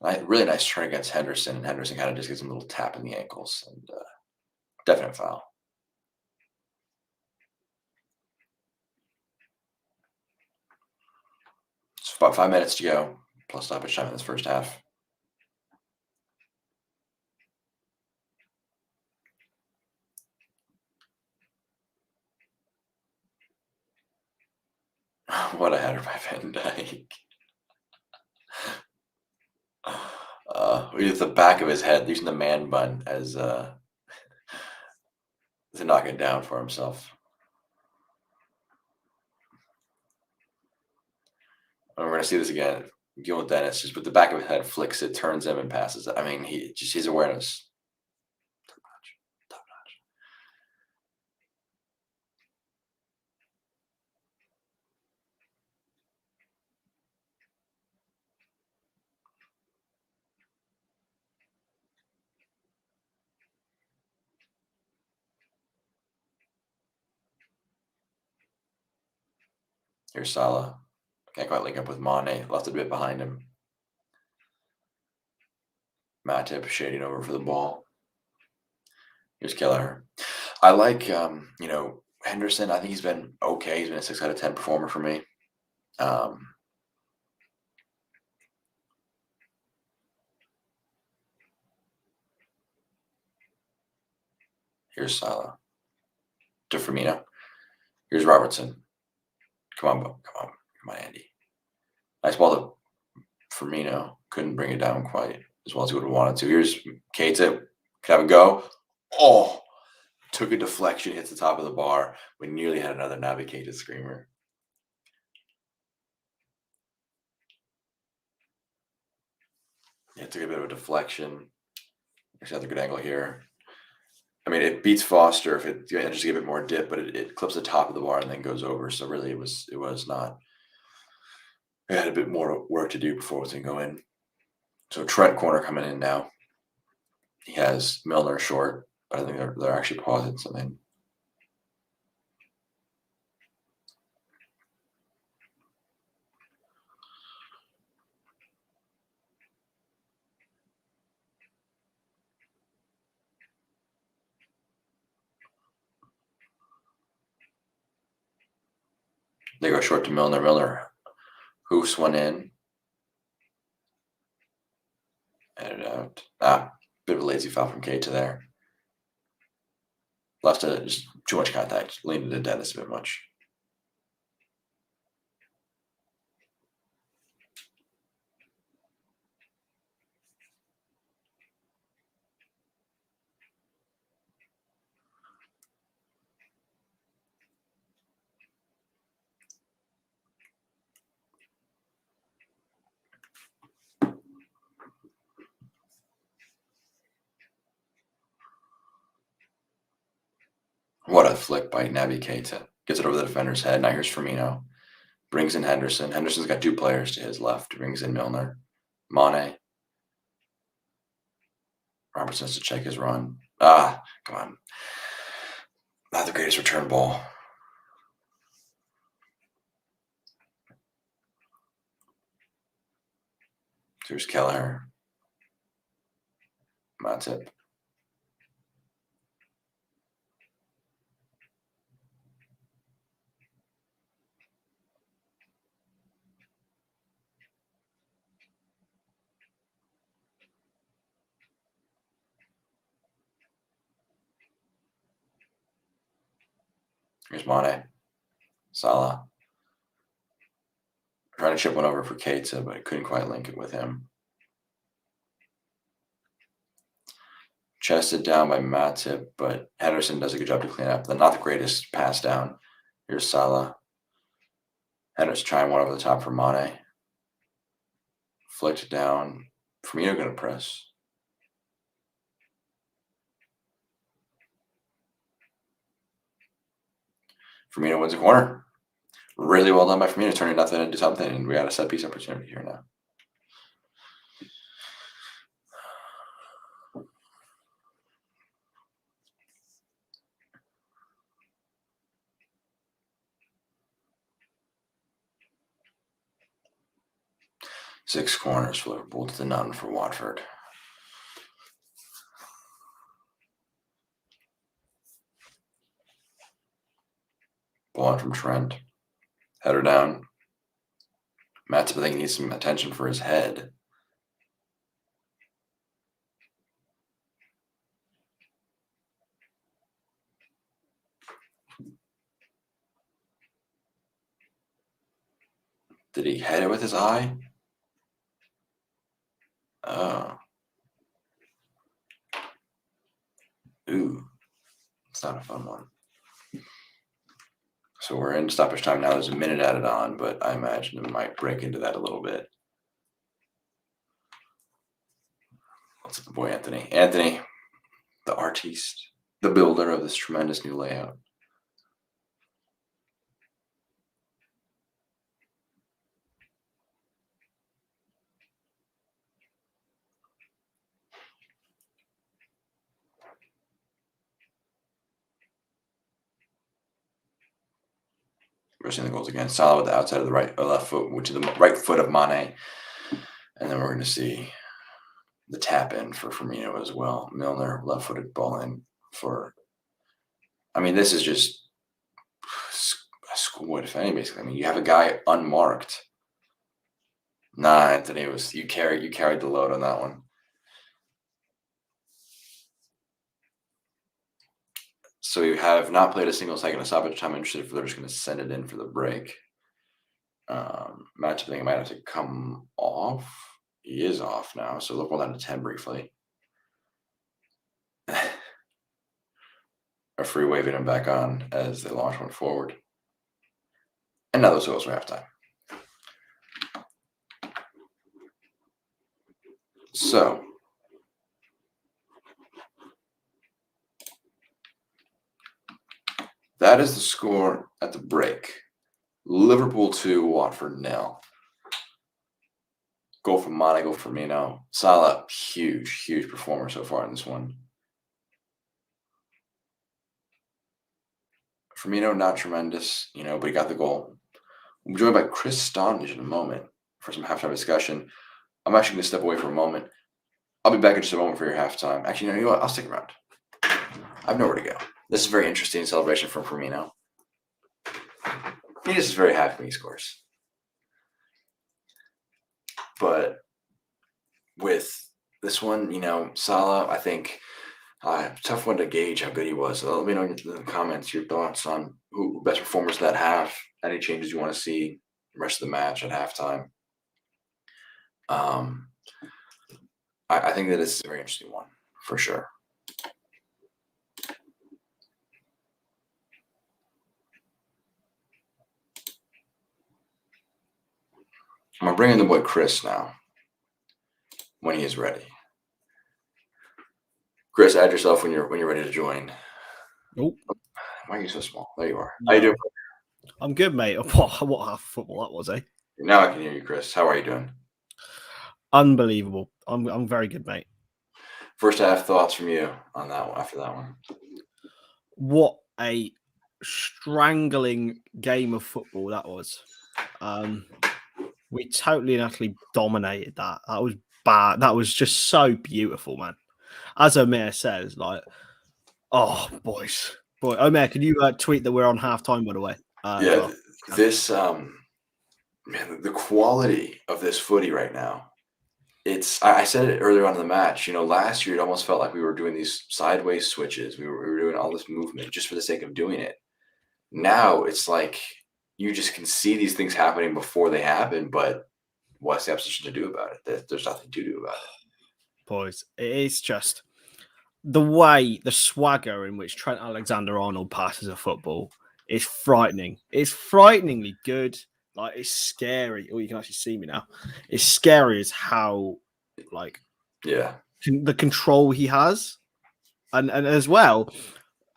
A: Really nice turn against Henderson, and Henderson kind of just gets him a little tap in the ankles, and definite foul. It's about 5 minutes to go, plus stoppage time in this first half. What a header by Van Dijk. With the back of his head, using the man bun as to knock it down for himself. And we're going to see this again. Gil Dennis just with the back of his head flicks it, turns him, and passes it. I mean, his awareness. Top notch. Top notch. Here's Salah. Can't quite link up with Mane. Left a bit behind him. Matty shading over for the ball. Here's Kelleher. I like, Henderson. I think he's been okay. He's been a 6 out of 10 performer for me. Here's Salah. To Firmino. Here's Robertson. Come on, Andy. Nice ball to Firmino. Couldn't bring it down quite as well as he would have wanted to. Here's Keita. Could have a go. Oh, took a deflection, hits the top of the bar. We nearly had another Naby Keita screamer. Yeah, took a bit of a deflection. There's another good angle here. I mean, it beats Foster if it just give it more dip, but it clips the top of the bar and then goes over. So really, it was not. We had a bit more work to do before it was going to go in. So Trent corner coming in now. He has Milner short, but I think they're actually pausing something. They go short to Milner. Milner hoofs one in. And it out. Bit of a lazy foul from Keita there. Left just too much contact. Leaned into Dennis a bit much. What a flick by Naby Keita. Gets it over the defender's head. Now here's Firmino. Brings in Henderson. Henderson's got 2 players to his left. Brings in Milner. Mane. Robertson has to check his run. Come on. Not the greatest return ball. Here's Kelleher. Matip. Here's Mane. Salah. Trying to chip one over for Keita, but I couldn't quite link it with him. Chested down by Matip, but Henderson does a good job to clean up. Not the greatest pass down. Here's Salah. Henderson trying one over the top for Mane. Flicked down. Firmino going to press. Firmino wins a corner. Really well done by Firmino, turning nothing into something, and we got a set piece opportunity here now. Six corners for Liverpool to none for Watford. Ball on from Trent. Header down. Matty, I think, needs some attention for his head. Did he head it with his eye? Oh. Ooh. It's not a fun one. So we're in stoppage time now. There's a minute added on, but I imagine it might break into that a little bit. What's up, the boy Anthony? Anthony, the artiste, the builder of this tremendous new layout. We're seeing the goals again. Salah with the outside of the right or left foot, which is the right foot of Mane. And then we're going to see the tap in for Firmino as well. Milner, left-footed ball in for. I mean, this is just a schoolboy defending, basically. I mean, you have a guy unmarked. Nah, Anthony, it was you carried the load on that one. So you have not played a single second of stoppage time. I'm interested if they're just going to send it in for the break. Match, I think, might have to come off. He is off now, so Liverpool down to 10 briefly. A free waving him back on as they launch one forward. And now those goals for halftime. So that is the score at the break. Liverpool 2, Watford 0. Goal from Matty, goal from Firmino. Salah, huge performer so far in this one. Firmino, not tremendous, but he got the goal. We'll be joined by Chris Stonage in a moment for some halftime discussion. I'm actually going to step away for a moment. I'll be back in just a moment for your halftime. Actually, you know what? I'll stick around. I have nowhere to go. This is a very interesting celebration from Firmino. He just is very happy when he scores. But with this one, Salah, I think, tough one to gauge how good he was. So let me know in the comments your thoughts on who best performers that have, any changes you want to see the rest of the match at halftime. I think that it's a very interesting one, for sure. I'm going to bring in the boy Chris now, when he is ready. Chris, add yourself when you're ready to join.
B: Nope.
A: Why are you so small? There you are. How you doing?
B: I'm good, mate. What half of football that was, eh?
A: Now I can hear you, Chris. How are you doing?
B: Unbelievable. I'm very good, mate.
A: First half thoughts from you on that one after that one.
B: What a strangling game of football that was. We totally and utterly dominated that. That was bad. That was just so beautiful, man. As Omer says, oh, boys. Boy, Omer, can you tweet that we're on halftime, by the way?
A: Yeah, this man, the quality of this footy right now. I said it earlier on in the match. Last year it almost felt like we were doing these sideways switches. We were doing all this movement just for the sake of doing it. Now it's like you just can see these things happening before they happen, but what's the opposition to do about it? There's nothing to do about it.
B: Boys, it's just the swagger in which Trent Alexander-Arnold passes a football is frightening. It's frighteningly good. It's scary. Oh, you can actually see me now. It's scary as how, the control he has. And as well,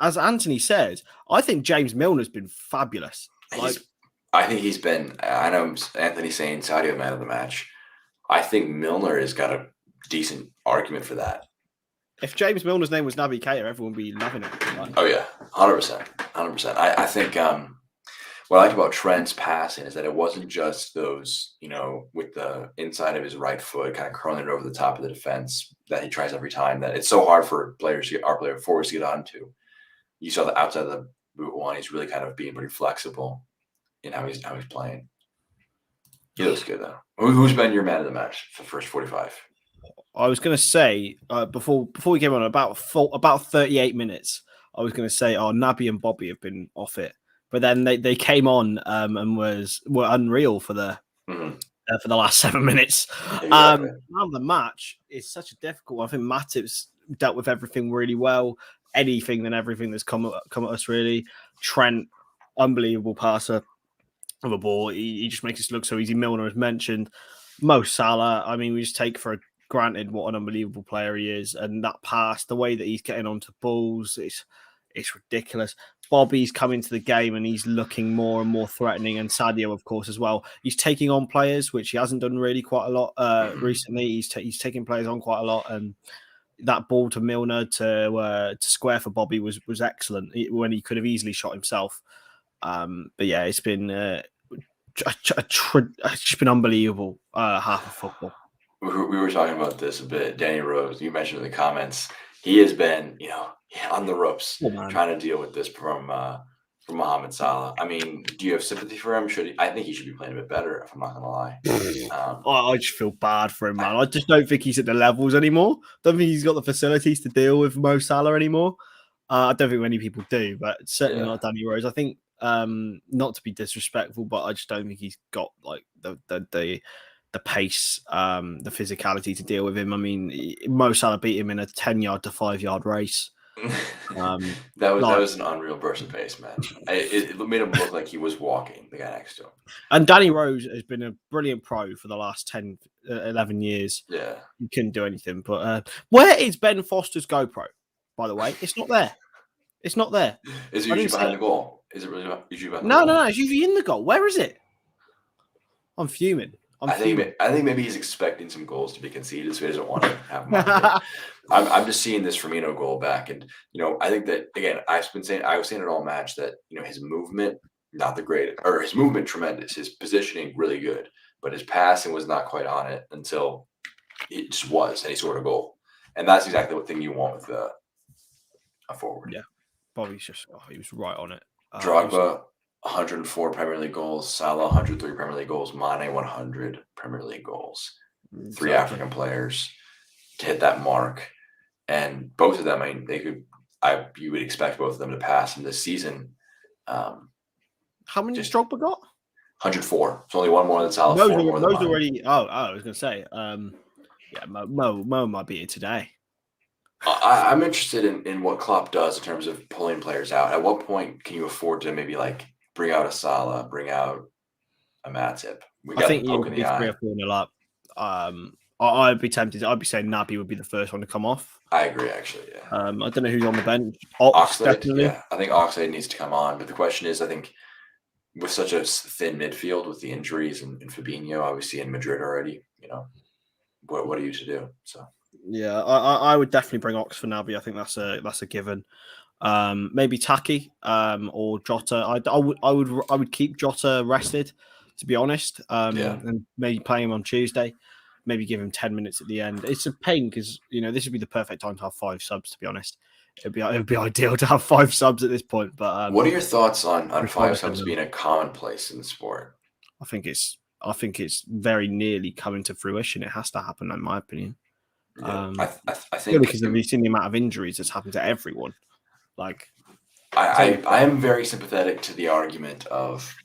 B: as Anthony says, I think James Milner's been fabulous.
A: I think he's been. I know Anthony's saying Sadio man of the match. I think Milner has got a decent argument for that.
B: If James Milner's name was Naby Keita, everyone would be loving it.
A: Oh yeah, 100%, 100%. I think what I like about Trent's passing is that it wasn't just those, with the inside of his right foot, kind of curling it over the top of the defense that he tries every time. That it's so hard for our forwards to get onto. You saw the outside of the boot one. He's really kind of being pretty flexible in how he's playing. He looks good though. Who's been your man of the match for the first 45?
B: I was going to say before we came on about 38 minutes. I was going to say, Naby and Bobby have been off it, but then they came on and were unreal for the last 7 minutes.
A: Exactly.
B: Man of the match is such a difficult one. I think Matip's dealt with everything really well. Anything and everything that's come at us really. Trent, unbelievable passer of a ball. He just makes it look so easy. Milner has mentioned. Mo Salah. I mean, we just take for granted what an unbelievable player he is, and that pass, the way that he's getting onto balls, it's ridiculous. Bobby's coming to the game and he's looking more and more threatening, and Sadio, of course, as well. He's taking on players, which he hasn't done really quite a lot recently. He's taking players on quite a lot, and that ball to Milner to square for Bobby was excellent when he could have easily shot himself. But yeah, it's been it's been unbelievable half of football.
A: We were talking about this a bit. Danny Rose, you mentioned in the comments, he has been, on the ropes trying to deal with this from Mohamed Salah. I mean, do you have sympathy for him? I think he should be playing a bit better, if I'm not going to lie.
B: I just feel bad for him, man. I just don't think he's at the levels anymore. Don't think he's got the facilities to deal with Mo Salah anymore. I don't think many people do, but certainly not Danny Rose. I think, not to be disrespectful, but I just don't think he's got like the pace, the physicality to deal with him. I mean, Mo Salah beat him in a 10-yard to 5-yard race.
A: That was an unreal burst of pace, man. It made him look like he was walking, the guy next to him.
B: And Danny Rose has been a brilliant pro for the last 10, 11 years.
A: Yeah.
B: He couldn't do anything. But where is Ben Foster's GoPro, by the way? It's not there. It's not there.
A: Is it usually behind the goal? Is it really usually behind the goal?
B: No. It's usually in the goal. Where is it? I'm fuming.
A: I think maybe he's expecting some goals to be conceded, so he doesn't want to have them. I'm just seeing this Firmino goal back, and I think that again, I was saying it all match that his movement not the greatest, or his movement tremendous, his positioning really good, but his passing was not quite on it until it just was, and he scored a goal, and that's exactly what thing you want with a forward.
B: Yeah, Bobby's just he was right on it.
A: Drogba. 104 Premier League goals, Salah 103 Premier League goals, Mane 100 Premier League goals.
B: Exactly.
A: 3 African players to hit that mark, and both of them, I mean, you would expect both of them to pass in this season.
B: How many has Drogba got?
A: 104. It's only one more than Salah.
B: Those already. I was going to say, yeah, Mo might be here today.
A: I'm interested in what Klopp does in terms of pulling players out. At what point can you afford to maybe bring out a Salah, bring out a Matip?
B: I think you would be 3 or 4 nil up. I'd be tempted. I'd be saying Naby would be the first one to come off.
A: I agree, actually. Yeah.
B: I don't know who's on the bench.
A: Oxlade, yeah. I think Oxlade needs to come on, but the question is, I think with such a thin midfield with the injuries and Fabinho, obviously in Madrid already, what are you to do? So.
B: Yeah, I would definitely bring Ox for Naby. I think that's a given. Maybe Taki or Jota. I would keep Jota rested, to be honest. And maybe play him on Tuesday. Maybe give him 10 minutes at the end. It's a pain because this would be the perfect time to have 5 subs. To be honest, it'd be ideal to have 5 subs at this point. But
A: what are your thoughts on 5 subs being a commonplace in the sport?
B: I think it's very nearly coming to fruition. It has to happen, in my opinion.
A: I think
B: because we've seen the amount of injuries that's happened to everyone.
A: I am very sympathetic to the argument of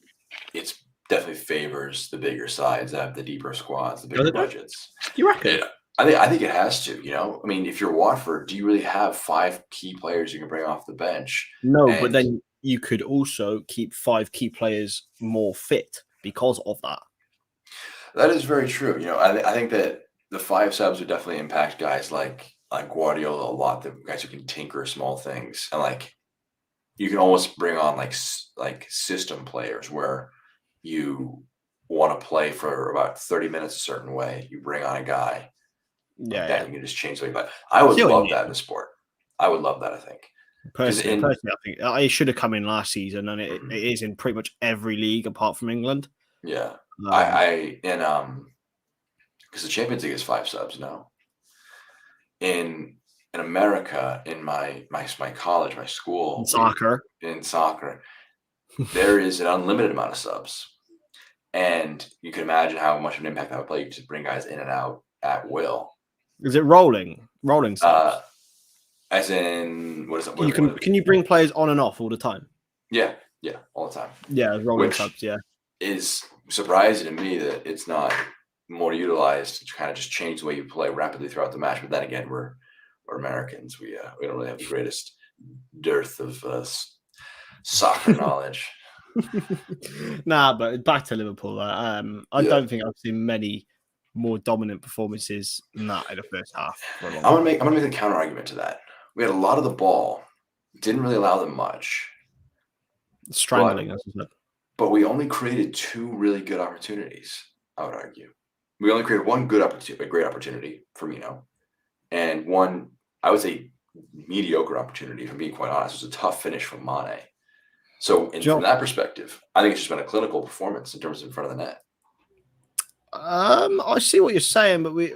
A: it definitely favors the bigger sides that have the deeper squads, the bigger budgets.
B: You reckon?
A: I think it has to. I mean, if you're Watford, do you really have 5 key players you can bring off the bench?
B: No, but then you could also keep 5 key players more fit because of that.
A: That is very true. I think that the 5 subs would definitely impact guys like Guardiola a lot. The guys who can tinker small things, and you can almost bring on like system players where you want to play for about 30 minutes a certain way, you bring on a guy like that, you can just change the way. But I would love that in the sport. I would love that, I think.
B: Personally, I think it should have come in last season, and it is in pretty much every league apart from England.
A: Yeah. Because the Champions League is 5 subs now. In America, in my college, my school, in soccer, there is an unlimited amount of subs. And you can imagine how much of an impact that would play. You just bring guys in and out at will.
B: Is it rolling subs?
A: As in, what is it?
B: Can you bring players on and off all the time?
A: Yeah, all the time.
B: Yeah, rolling subs. Yeah,
A: is surprising to me that it's not more utilized to kind of just change the way you play rapidly throughout the match. But then again, we're Americans. We don't really have the greatest dearth of soccer knowledge.
B: Nah, but back to Liverpool. I don't think I've seen many more dominant performances than that in the first half.
A: I'm gonna make a counter argument to that. We had a lot of the ball, didn't really allow them much.
B: Strangling, as I said.
A: But we only created 2 really good opportunities. I would argue we only created one great opportunity, Firmino, and one, I would say, mediocre opportunity. If I'm being quite honest, it was a tough finish from Mane. So, from that perspective, I think it's just been a clinical performance in terms of in front of the net.
B: I see what you're saying, but we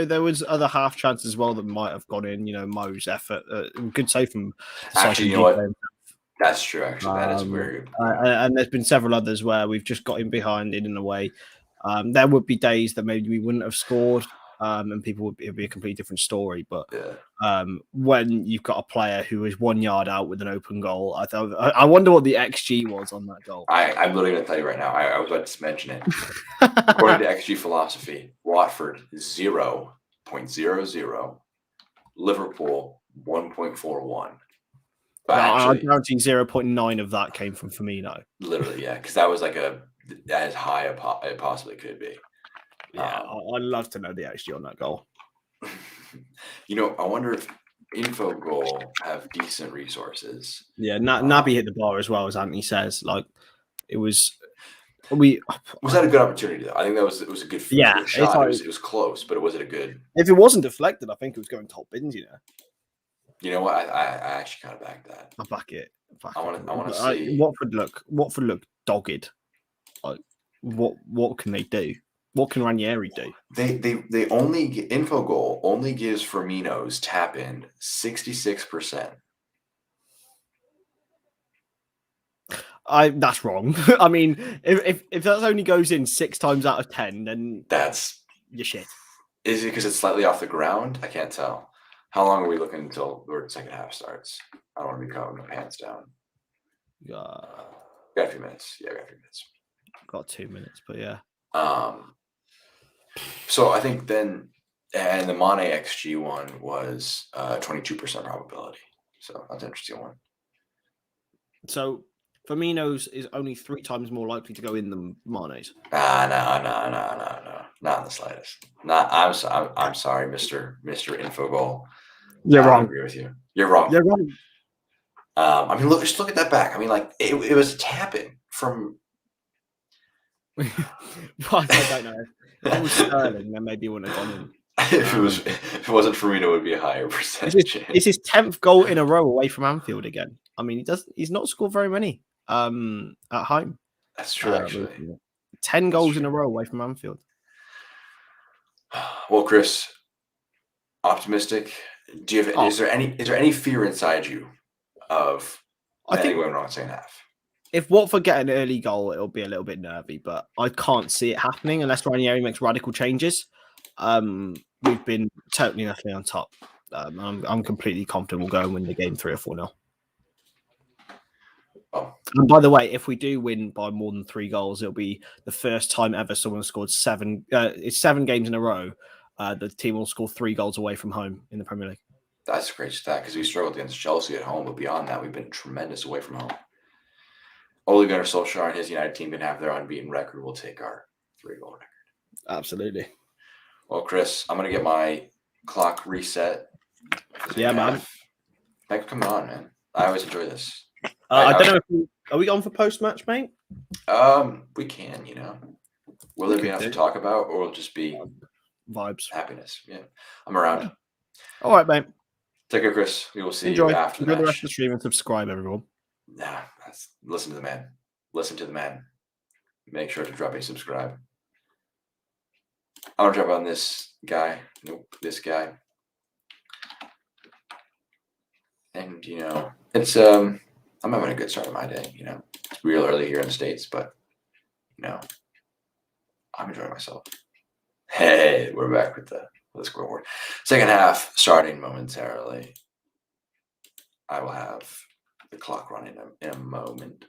B: there was other half chances as well that might have gone in. Mo's effort, good save from.
A: Actually, you know what? That's true. Actually, that is very good.
B: And there's been several others where we've just got in behind in a way. There would be days that maybe we wouldn't have scored, and it'd be a completely different story. But when you've got a player who is 1 yard out with an open goal, I wonder what the XG was on that goal.
A: I'm literally going to tell you right now. I was about to mention it. According to XG philosophy, Watford 0.00, Liverpool 1.41.
B: I guarantee 0.9 of that came from Firmino.
A: Literally, yeah, because that was like as high as it possibly could be.
B: Yeah, I'd love to know the XG on that goal.
A: I wonder if Infogol have decent resources.
B: Yeah, Naby hit the bar as well, as Anthony says. Like, it was. Was
A: that a good opportunity though? I think it was a good shot. It was close, but was it a good?
B: If it wasn't deflected, I think it was going top bins.
A: You know what? I actually kind of back that.
B: I back it.
A: I want to see
B: Watford look dogged. Like, what can they do? What can Ranieri do?
A: They only Infogol only gives Firmino's tap in 66%.
B: That's wrong. I mean, if that only goes in 6 times out of 10, then
A: that's
B: your shit.
A: Is it because it's slightly off the ground? I can't tell. How long are we looking until the second half starts? I don't want to be caught with my pants down. Got a few minutes. Yeah, got a few minutes.
B: Got 2 minutes, but yeah.
A: So I think then, and the Mane XG one was 22% probability. So that's an interesting one.
B: So Firmino's is only 3 times more likely to go in than Mane's.
A: No, not in the slightest. I'm sorry, Mr. Infogol.
B: You're wrong.
A: I agree with you. You're wrong.
B: You're wrong.
A: I mean, just look at that back. I mean, like it was tapping from.
B: I don't know. If it was Sterling, then maybe it wouldn't have gone in.
A: If it wasn't Firmino, it would be a higher percentage.
B: It's his 10th goal in a row away from Anfield again. I mean, he's not scored very many at home.
A: That's true, actually.
B: 10 goals in a row away from Anfield.
A: Well, Chris, optimistic. Do you have? Is there any fear inside you of anything going wrong in the second half?
B: If Watford get an early goal, it'll be a little bit nervy, but I can't see it happening unless Ranieri makes radical changes. We've been totally nothing on top. I'm completely confident we'll go and win the game 3 or 4-0.
A: Oh.
B: And by the way, if we do win by more than 3 goals, it'll be the first time ever someone scored 7. It's 7 games in a row. The team will score 3 goals away from home in the Premier League.
A: That's a great stat because we struggled against Chelsea at home, but beyond that, we've been tremendous away from home. Ole Gunnar Solskjaer and his United team can have their unbeaten record. We'll take our 3-goal record.
B: Absolutely.
A: Well, Chris, I'm going to get my clock reset.
B: Yeah, man.
A: Thanks for coming on, man. I always enjoy this.
B: I don't know if are we on for post-match, mate?
A: We can, Will there
B: We
A: be
B: could
A: enough to
B: do.
A: talk about, or will it just be
B: Vibes.
A: happiness? Yeah, I'm around.
B: Yeah. All right, mate.
A: Take care, Chris. We will see you
B: Enjoy.
A: after the
B: Enjoy the rest of
A: match.
B: the stream and subscribe, everyone.
A: Nah, listen to the man. Listen to the man. Make sure to drop a subscribe. I don't drop on this guy. Nope, this guy. And it's I'm having a good start of my day. It's real early here in the States, but I'm enjoying myself. Hey, we're back with the scoreboard. Second half starting momentarily. I will have the clock running in a moment.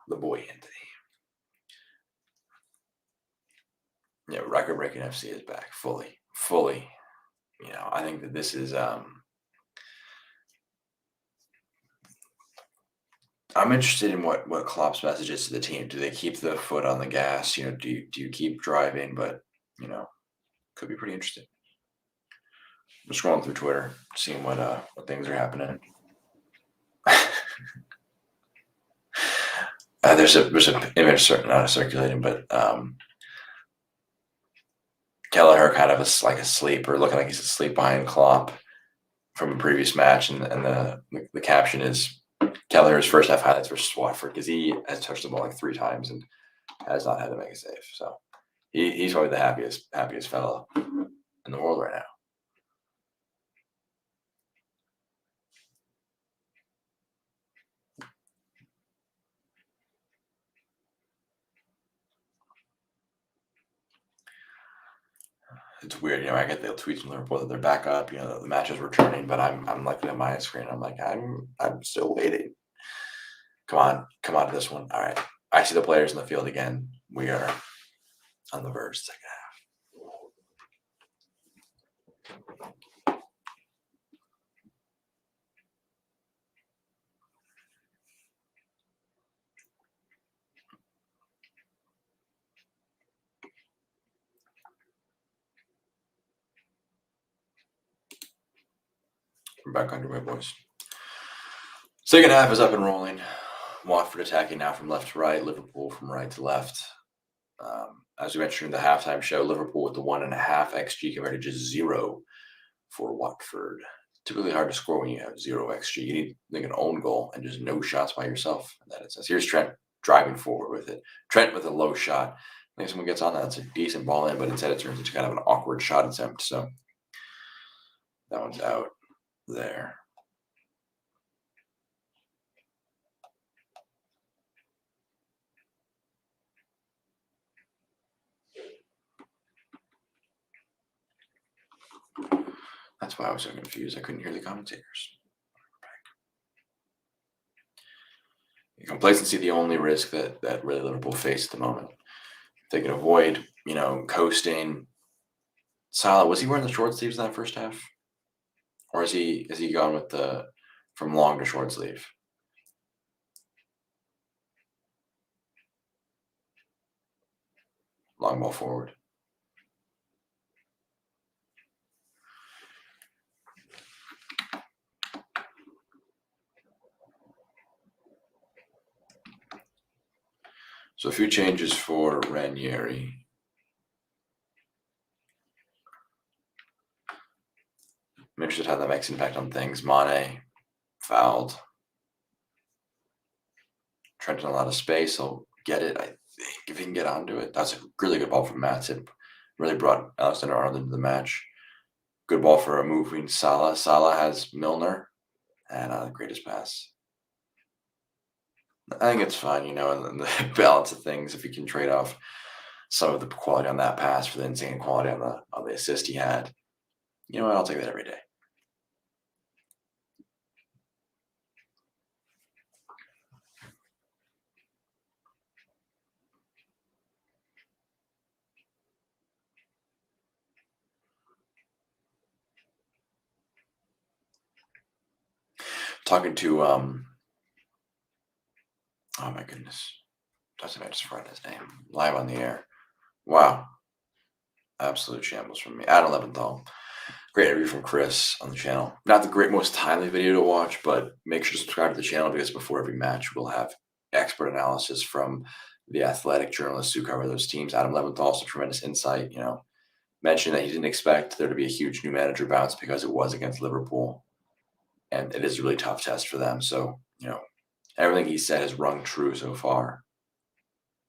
A: The boy Anthony. Yeah, record-breaking FC is back fully. I think that this is I'm interested in what Klopp's message is to the team. Do they keep the foot on the gas? Do you keep driving? But could be pretty interesting. I'm scrolling through Twitter, seeing what things are happening. There's an image not circulating, but Kelleher kind of like asleep or looking like he's asleep behind Klopp from a previous match, and the caption is Kelleher's first half highlights versus Watford, because he has touched the ball like 3 times and has not had to make a save. So he's probably the happiest fellow in the world right now. It's weird, I get the tweets from Liverpool that they're back up, the match is returning, but I'm looking at my screen. I'm like, I'm still waiting. Come on to this one. All right. I see the players in the field again. We are on the verge second half. We're back underway, boys. Second half is up and rolling. Watford attacking now from left to right, Liverpool from right to left. As we mentioned in the halftime show, Liverpool with the 1.5 XG compared to just 0 for Watford. Typically hard to score when you have 0 XG. You need like an own goal and just no shots by yourself. And that it says. Here's Trent driving forward with it. Trent with a low shot. I think someone gets on that. It's a decent ball in, but instead it turns into kind of an awkward shot attempt. So that one's out there. That's why I was so confused. I couldn't hear the commentators. Complacency, the only risk that really Liverpool face at the moment. If they can avoid, coasting. Salah, was he wearing the short sleeves in that first half? Or is he gone with the from long to short sleeve? Long ball forward. So a few changes for Ranieri. I'm interested how that makes impact on things. Mane fouled. Trent in a lot of space. He'll get it, I think, if he can get onto it. That's a really good ball from Matty. Really brought Alexander-Arnold into the match. Good ball for a moving Salah. Salah has Milner and the greatest pass. I think it's fine, and the balance of things. If you can trade off some of the quality on that pass for the insane quality on the assist he had, you know what? I'll take that every day. Talking to oh my goodness, doesn't I just forgot his name? Live on the air. Wow, absolute shambles from me. Adam Leventhal. Great interview from Chris on the channel. Not the most timely video to watch, but make sure to subscribe to the channel because before every match, we'll have expert analysis from the athletic journalists who cover those teams. Adam Leventhal, also tremendous insight, mentioned that he didn't expect there to be a huge new manager bounce because it was against Liverpool. And it is a really tough test for them. So, everything he said has rung true so far.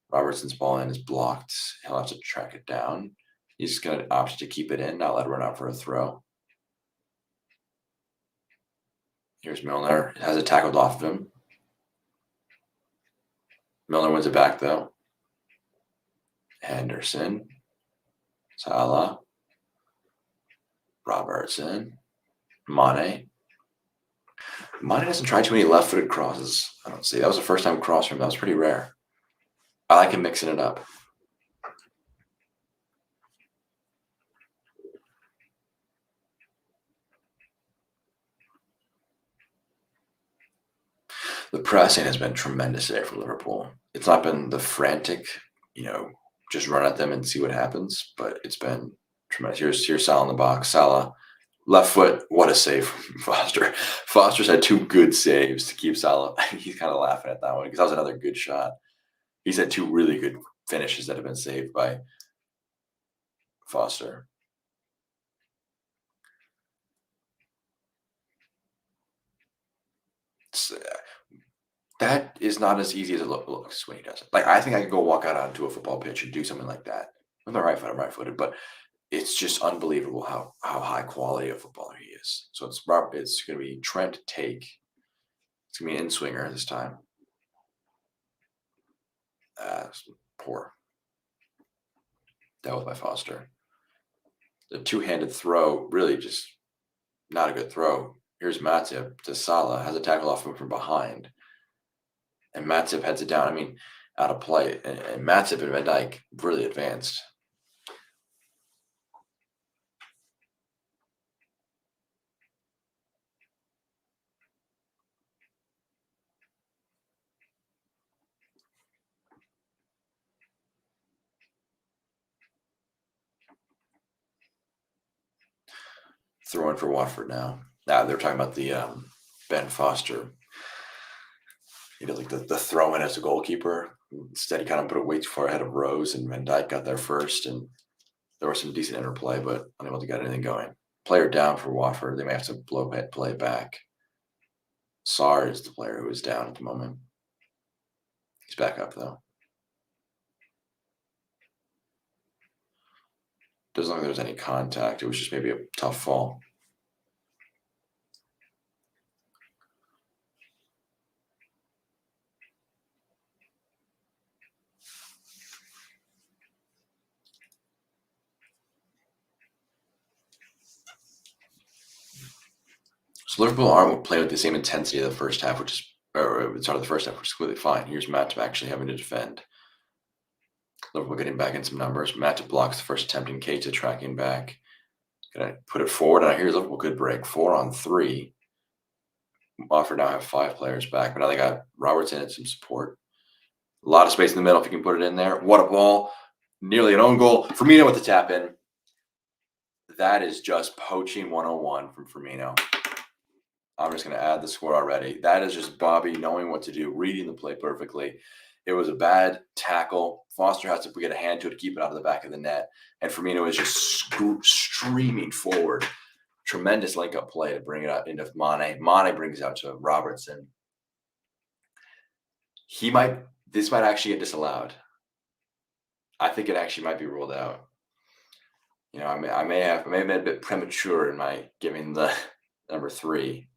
A: Robertson's ball in is blocked. He'll have to track it down. He's going to opt to keep it in, not let it run out for a throw. Here's Milner. Has it tackled off of him. Milner wins it back, though. Henderson. Salah. Robertson. Mane. Mane doesn't try too many left-footed crosses. I don't see. That was the first time cross from him. That was pretty rare. I like him mixing it up. The pressing has been tremendous today for Liverpool. It's not been the frantic, just run at them and see what happens, but it's been tremendous. Here's Salah in the box. Salah, left foot. What a save from Foster. Foster's had 2 good saves to keep Salah. He's kind of laughing at that one because that was another good shot. He's had 2 really good finishes that have been saved by Foster. That is not as easy as it looks when he does it. Like, I think I could go walk out onto a football pitch and do something like that. With my right foot, I'm right-footed, but it's just unbelievable how high quality a footballer he is. So it's going to be Trent take. It's going to be an in-swinger this time. Poor. Dealt with by Foster. The 2-handed throw, really just not a good throw. Here's Matip to Salah. Has a tackle off him from behind. And Matip heads it down. I mean, out of play. And Matip and Van Dijk really advanced. Throw in for Watford now. Now they're talking about the Ben Foster. He did like the throw in as a goalkeeper. Instead, he kind of put it way too far ahead of Rose, and Van Dijk got there first, and there was some decent interplay, but unable to get anything going. Player down for Watford. They may have to play it back. Sarr is the player who is down at the moment. He's back up, though. Doesn't look like there was any contact. It was just maybe a tough fall. So Liverpool aren't playing with the same intensity of the first half, which is completely fine. Here's Matip actually having to defend. Liverpool getting back in some numbers. Matip blocks the first attempt, and Keita tracking back. Gonna put it forward, and here's Liverpool good break. 4-on-3. Watford now have 5 players back, but now they got Robertson and some support. A lot of space in the middle if you can put it in there. What a ball. Nearly an own goal. Firmino with the tap in. That is just poaching 101 from Firmino. I'm just going to add the score already. That is just Bobby knowing what to do, reading the play perfectly. It was a bad tackle. Foster has to get a hand to it to keep it out of the back of the net. And Firmino is just streaming forward. Tremendous link-up play to bring it out into Mane. Mane brings it out to Robertson. This might actually get disallowed. I think it actually might be ruled out. I may have been a bit premature in my giving the number 3.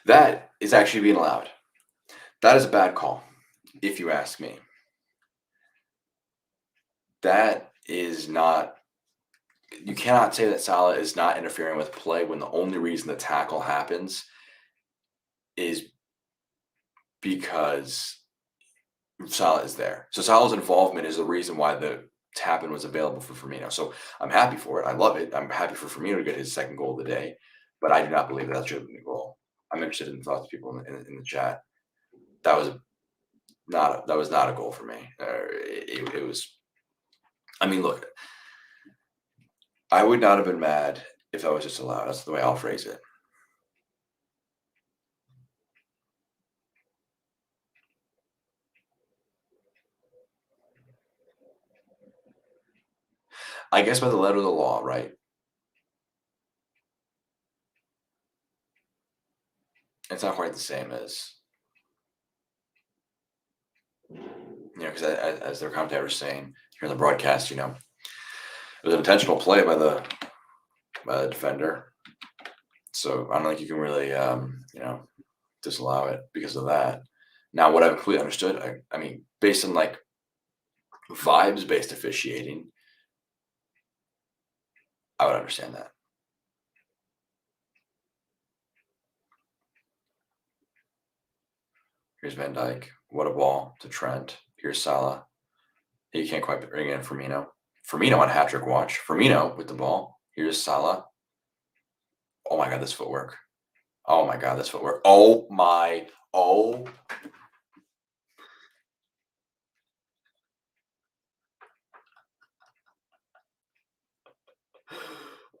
A: That is actually being allowed. That is a bad call, if you ask me. That is not. You cannot say that Salah is not interfering with play when the only reason the tackle happens is because Salah is there. So Salah's involvement is the reason why the tap-in was available for Firmino. So I'm happy for it. I love it. I'm happy for Firmino to get his second goal of the day, but I do not believe that should have been a goal. I'm interested in the thoughts of people in the chat. That was not a goal for me. It was. I mean, look, I would not have been mad if that was just allowed. That's the way I'll phrase it. I guess by the letter of the law, right? It's not quite the same as, because as their commentator was saying here in the broadcast, it was an intentional play by the defender. So I don't think you can really, disallow it because of that. Now, what I've completely understood, I mean, based on like vibes-based officiating, I would understand that. Here's Van Dijk. What a ball to Trent. Here's Salah. He can't quite bring in Firmino. Firmino on hat-trick watch. Firmino with the ball. Here's Salah. Oh my God, this footwork. Oh my God, this footwork. Oh.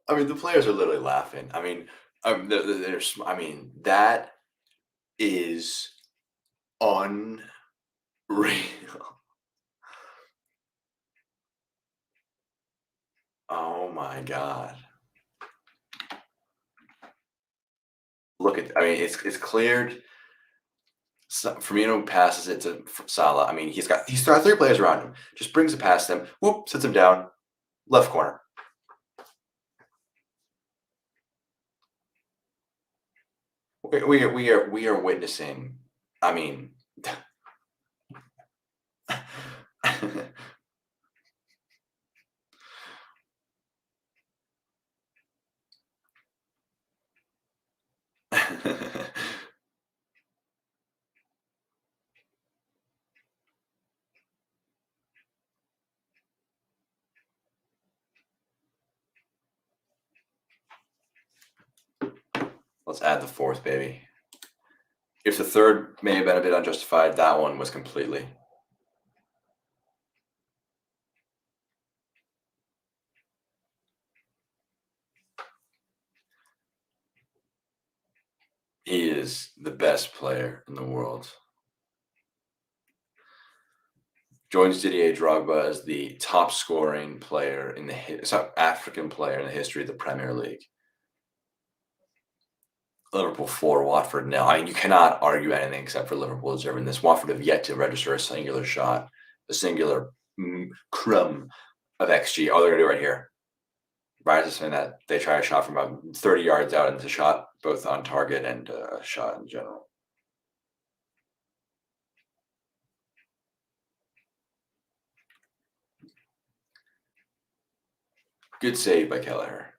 A: I mean, the players are literally laughing. I mean, that is unreal. Oh my God. Look at, it's cleared. Firmino passes it to Salah. I mean, he's got 3 players around him. Just brings it past them. Whoop, sits him down. Left corner. We are witnessing. I mean, let's add the 4th, baby. If the 3rd may have been a bit unjustified, that one was completely. He is the best player in the world. Joins Didier Drogba as the top scoring player in the African player in the history of the Premier League. Liverpool 4, Watford 0. I mean, you cannot argue anything except for Liverpool deserving this. Watford have yet to register a singular shot, a singular crumb of XG. Oh, they're going to do it right here. Rise is saying that they try a shot from about 30 yards out into shot, both on target and shot in general. Good save by Kelleher.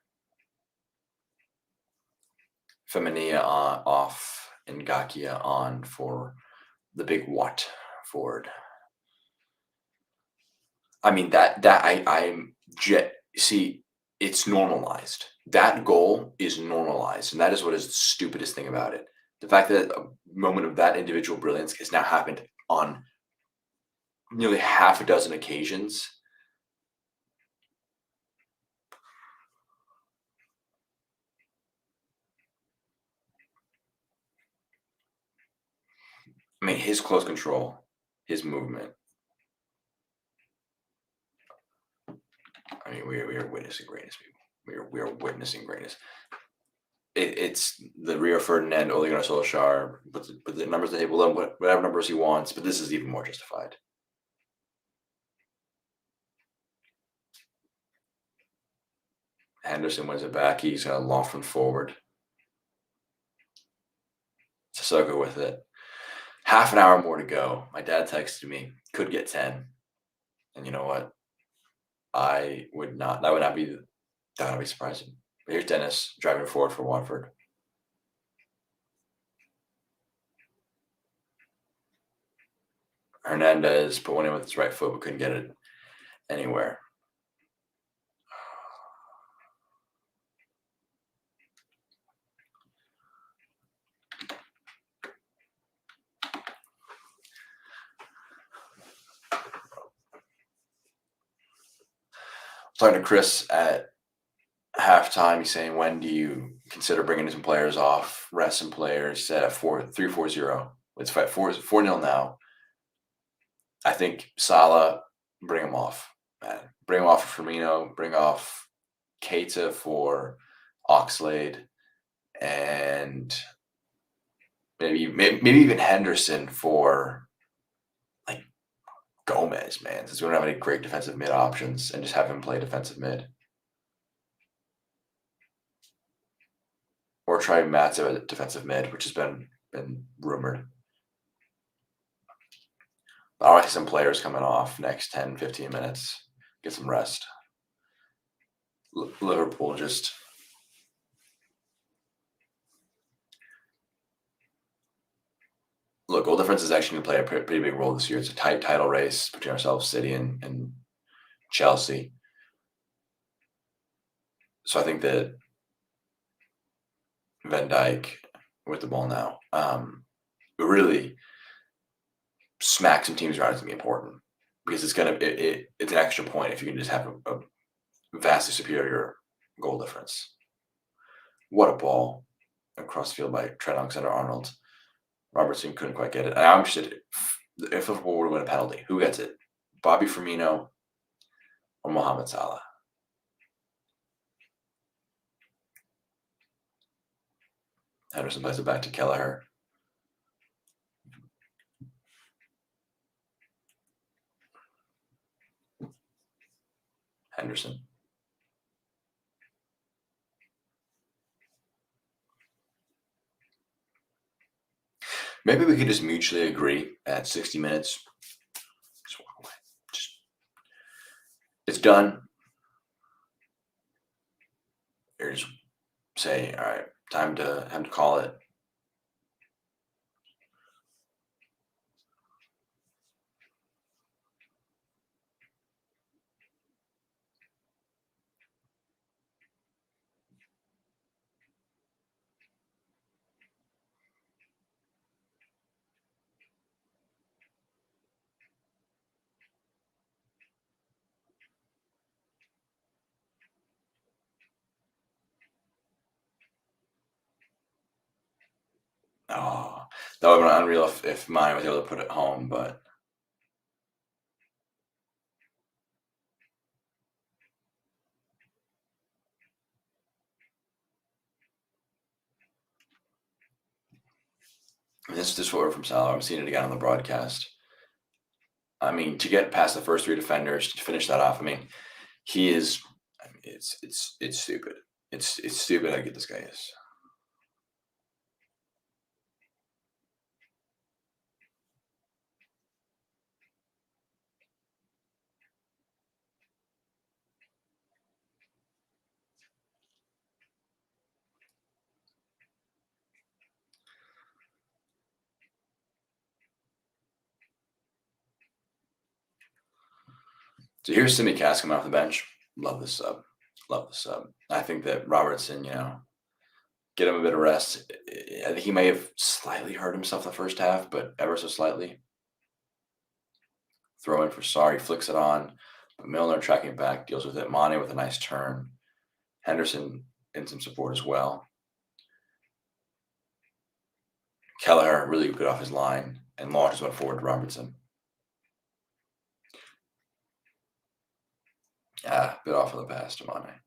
A: Femenia off and Gakia on for the big Watford. I mean, see, it's normalized. That goal is normalized, and that is what is the stupidest thing about it. The fact that a moment of that individual brilliance has now happened on nearly half a dozen occasions. I mean, his close control, his movement. I mean, we are witnessing greatness, people. We are witnessing greatness. It's the Rio Ferdinand, Ole Gunnar Solskjaer, put the numbers on the table, whatever numbers he wants, but this is even more justified. Henderson wins it back. He's going to loft one forward. Sissoko with it. Half an hour more to go. My dad texted me, could get 10. And you know what? That would not be surprising. But here's Dennis driving forward for Watford. Hernandez put one in with his right foot, but couldn't get it anywhere. talking to Chris at halftime. He's saying, when do you consider bringing some players off, rest some players? He said at 3-4-0. It's 4-0 now. I think Salah, bring him off, man. Bring him off for Firmino. Bring off Keita for Oxlade, and maybe even Henderson for like Gomez, man. Since we don't have any great defensive mid options, and just have him play defensive mid. Or try Matty at defensive mid, which has been rumored. I want to see some players coming off next 10, 15 minutes. Get some rest. Liverpool just... Look, goal difference is actually going to play a pretty big role this year. It's a tight title race between ourselves, City, and Chelsea. So I think that Van Dijk with the ball now really smack some teams around is going to be important, because it's it's an extra point if you can just have a vastly superior goal difference. What a ball across the field by Trent Alexander-Arnold. Robertson couldn't quite get it. And I'm interested if Liverpool were to win a penalty, who gets it? Bobby Firmino or Mohamed Salah? Henderson plays it back to Kelleher. Henderson. Maybe we could just mutually agree at 60 minutes. Just walk away. It's done. Or just say, all right, time to call it. Oh, that would have been unreal if mine was able to put it home, but this is what from Salah. I'm seeing it again on the broadcast. I mean, to get past the first three defenders, to finish that off, I mean, he is. I mean, it's stupid. It's stupid how good this guy is. So here's Simi Cass coming off the bench. Love this sub. Love the sub. I think that Robertson, get him a bit of rest. I think he may have slightly hurt himself the first half, but ever so slightly. Throw in for Sarri, flicks it on. But Milner tracking back, deals with it. Mane with a nice turn. Henderson in some support as well. Kelleher really good off his line, and launches went forward to Robertson. Bit off of the pass to Mane.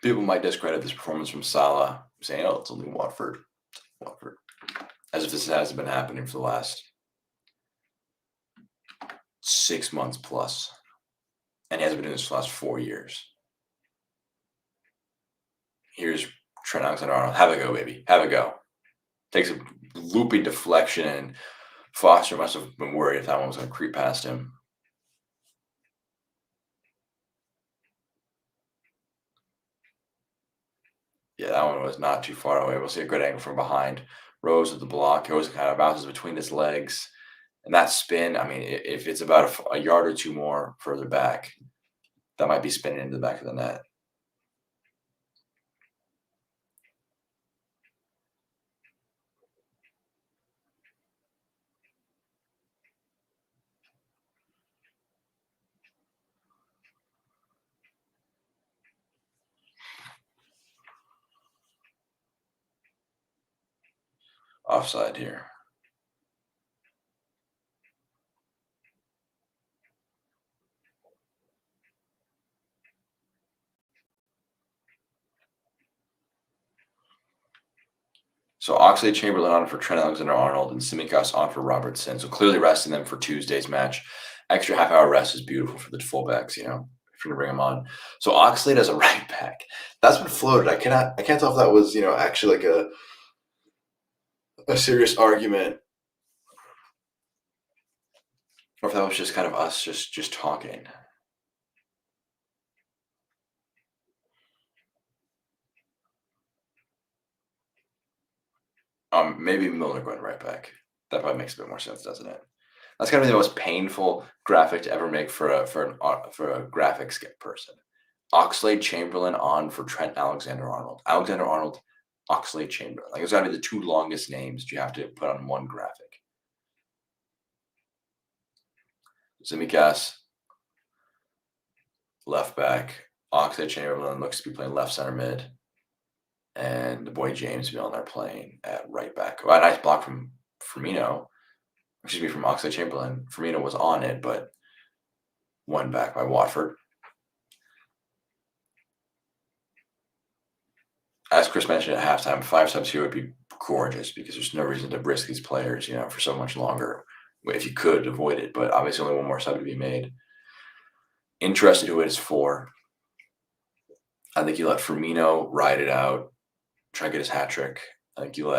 A: People might discredit this performance from Salah, saying, "Oh, it's only Watford." Watford. As if this hasn't been happening for the last 6 months plus. And he hasn't been doing this for the last 4 years. Here's Trent Alexander-Arnold. Have a go, baby. Have a go. Takes a loopy deflection, and Foster must have been worried if that one was going to creep past him. Yeah, that one was not too far away. We'll see a good angle from behind. Rose with the block. Rose kind of bounces between his legs. And that spin, I mean, if it's about a yard or two more further back, that might be spinning into the back of the net. Offside here. So Oxlade-Chamberlain on for Trent Alexander-Arnold and Tsimikas on for Robertson. So clearly resting them for Tuesday's match. Extra half-hour rest is beautiful for the fullbacks, if you're gonna bring them on. So Oxlade as a right back. That's been floated. I can't tell if that was, actually like a serious argument, or if that was just kind of us just talking. Maybe Milner going right back. That probably makes a bit more sense, doesn't it? That's gonna be the most painful graphic to ever make for a graphics person. Oxlade-Chamberlain on for Trent Alexander-Arnold. Alexander-Arnold, Oxlade-Chamberlain. Like, it's got to be the two longest names you have to put on one graphic. Tsimikas, left back. Oxlade-Chamberlain looks to be playing left center mid. And the boy James Milner playing at right back. Well, a nice block from Firmino. Excuse me, from Oxlade-Chamberlain. Firmino was on it, but won back by Watford. As Chris mentioned at halftime, 5 subs here would be gorgeous because there's no reason to risk these players, for so much longer if you could avoid it. But obviously, only one more sub to be made. Interested who it is for. I think you let Firmino ride it out, try and get his hat trick. I think you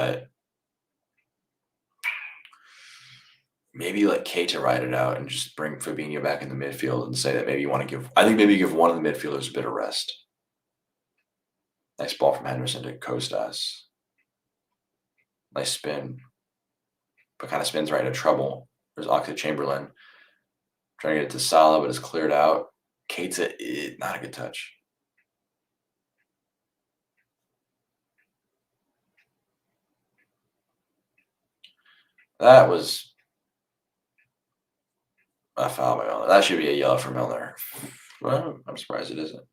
A: maybe let Keita ride it out and just bring Fabinho back in the midfield and say that maybe you want to give. I think maybe you give one of the midfielders a bit of rest. Nice ball from Henderson to Kostas. Nice spin, but kind of spins right into trouble. There's Oxlade-Chamberlain trying to get it to Salah, but it's cleared out. Keita, not a good touch. That was a foul by Milner. That should be a yellow for Milner. Well, I'm surprised it isn't.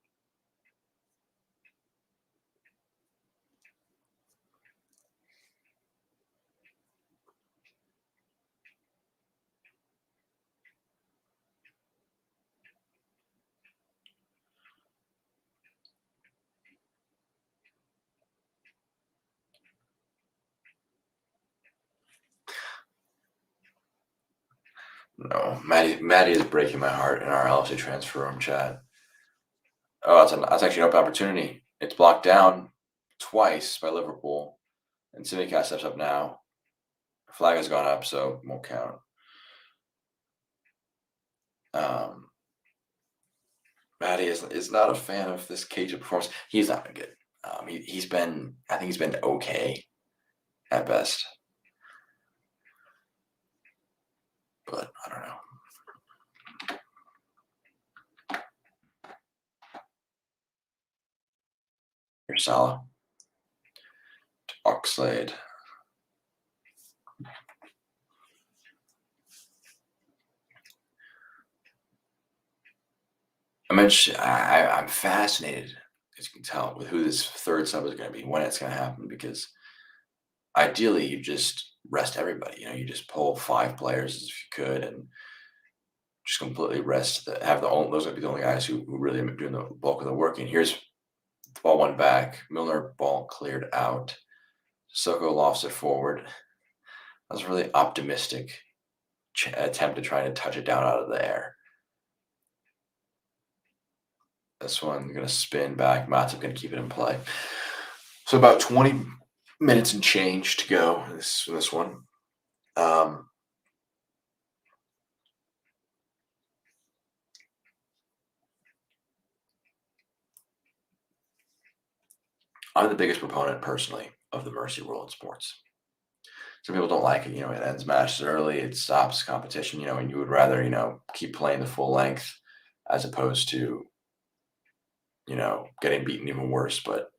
A: No, Matty is breaking my heart in our LFC transfer room chat. Oh, that's actually an open opportunity. It's blocked down twice by Liverpool, and Tsimikas steps up now. Flag has gone up, so won't count. Matty is not a fan of this Keita performance. He's not been good. I think he's been okay at best, but I don't know. Here's Salah. Oxlade. I'm fascinated, as you can tell, with who this third sub is going to be, when it's going to happen, because ideally you just rest everybody. You just pull 5 players if you could, and just completely rest. Those would be the only guys who really are doing the bulk of the work. And here's the ball went back. Milner ball cleared out. Soko lofts it forward. That was a really optimistic attempt to try to touch it down out of the air. This one going to spin back. Matty going to keep it in play. So about 20 minutes and change to go in this one. I'm the biggest proponent personally of the mercy rule in sports. Some people don't like it. It ends matches early. It stops competition. And you would rather keep playing the full length as opposed to getting beaten even worse. But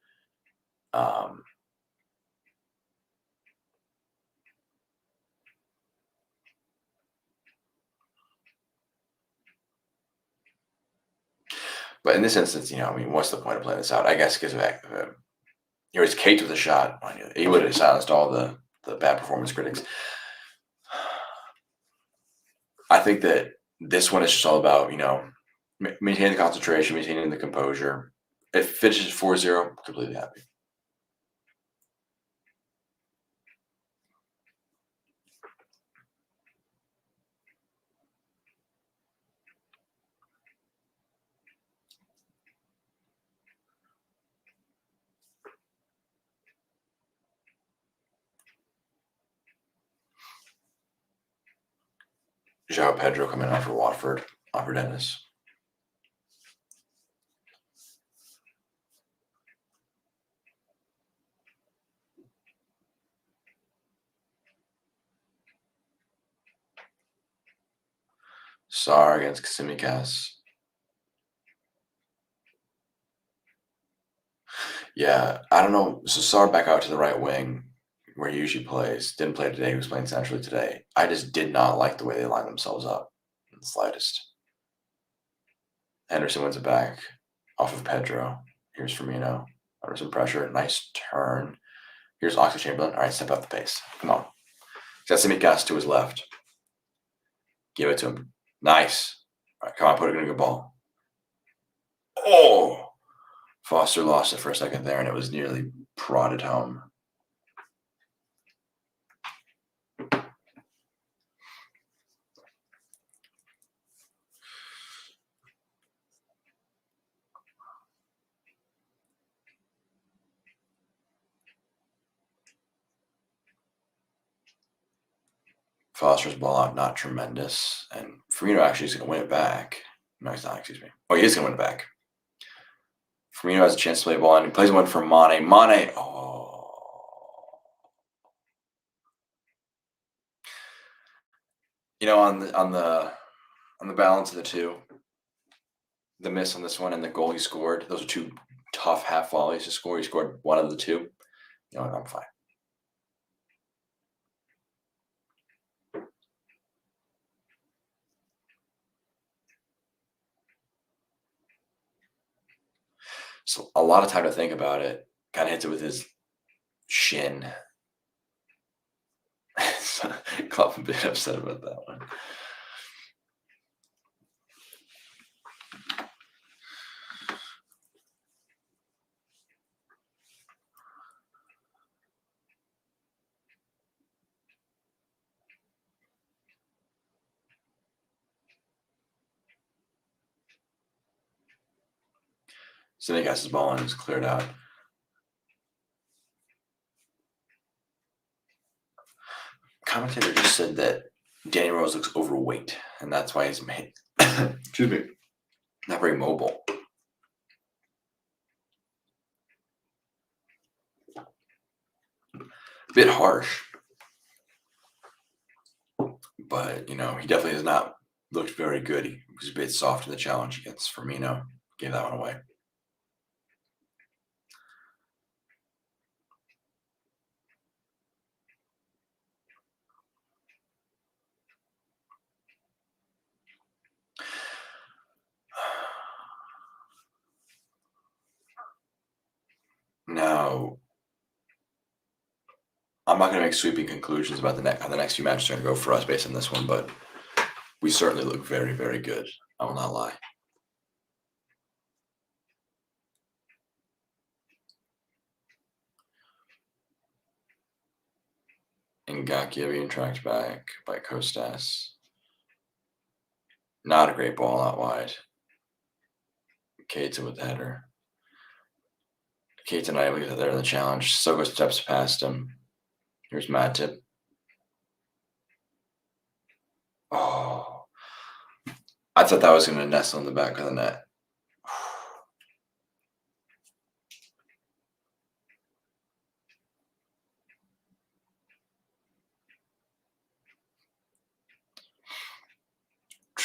A: but in this instance, what's the point of playing this out? I guess because here's Kate with a shot. He would have silenced all the bad performance critics. I think that this one is just all about, maintaining the concentration, maintaining the composure. It finishes 4-0, completely happy. João Pedro coming out for Watford, Dennis. Sar against Kasimikas. Yeah, I don't know. So Sar back out to the right wing where he usually plays. Didn't play today. He was playing centrally today. I just did not like the way they lined themselves up in the slightest. Henderson wins it back off of Pedro. Here's Firmino. Under some pressure. Nice turn. Here's Oxlade-Chamberlain. All right, step up the pace. Come on. Kasimikas to his left. Give it to him. Nice. All right, come on, put it in a good ball. Oh! Foster lost it for a second there, and it was nearly prodded home. Foster's ball out, not tremendous. And Firmino actually is going to win it back. No, he's not, excuse me. Oh, he is going to win it back. Firmino has a chance to play the ball, and he plays one for Mane. Mane, oh. On the balance of the two, the miss on this one and the goal he scored, those are two tough half volleys to score. He scored one of the two. I'm fine. So a lot of time to think about it. Kind of hits it with his shin. Klopp a bit upset about that one. So he got his ball and it's cleared out. Commentator just said that Danny Rose looks overweight, and that's why he's made, excuse me, not very mobile. Bit harsh, but he definitely has not looked very good. He was a bit soft in the challenge against Firmino. Gave that one away. Now, I'm not going to make sweeping conclusions about how the next few matches are going to go for us based on this one, but we certainly look very, very good. I will not lie. Ngakia being tracked back by Kostas. Not a great ball out wide. Keita with the header. Keita not able to get there in the challenge. Soko steps past him. Here's Matty. Oh. I thought that was going to nestle in the back of the net.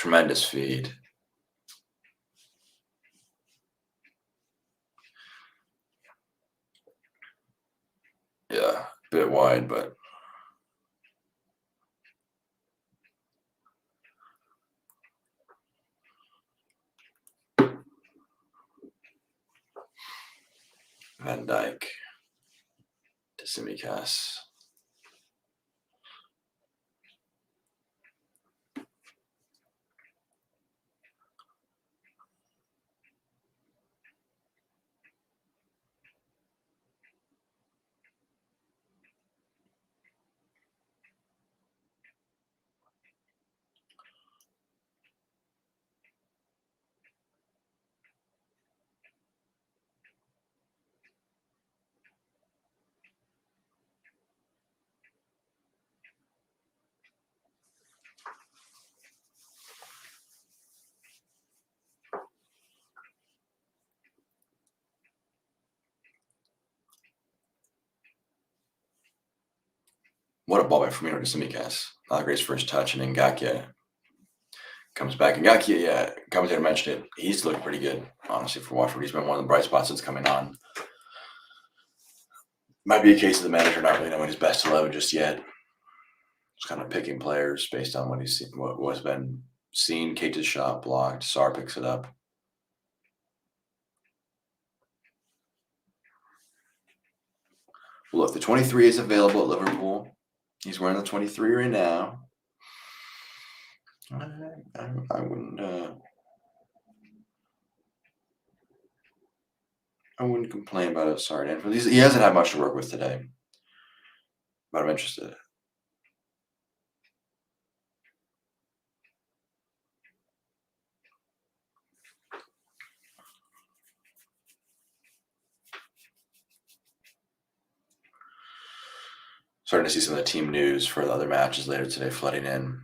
A: Tremendous feed. Yeah, a bit wide, but Van Dijk to Simicast. What a ball by Firmino to Simicast. Not great first touch, and then Ngakia comes back. And Ngakia, yeah, commentator mentioned it. He's looked pretty good, honestly, for Watford. He's been one of the bright spots since coming on. Might be a case of the manager not really knowing his best 11 just yet. Just kind of picking players based on what he's seen, what's been seen. Keita's shot blocked. Sarr picks it up. Look, the 23 is available at Liverpool. He's wearing the 23 right now. I wouldn't complain about it. Sorry, Dan. He hasn't had much to work with today, but I'm interested. Starting to see some of the team news for the other matches later today flooding in.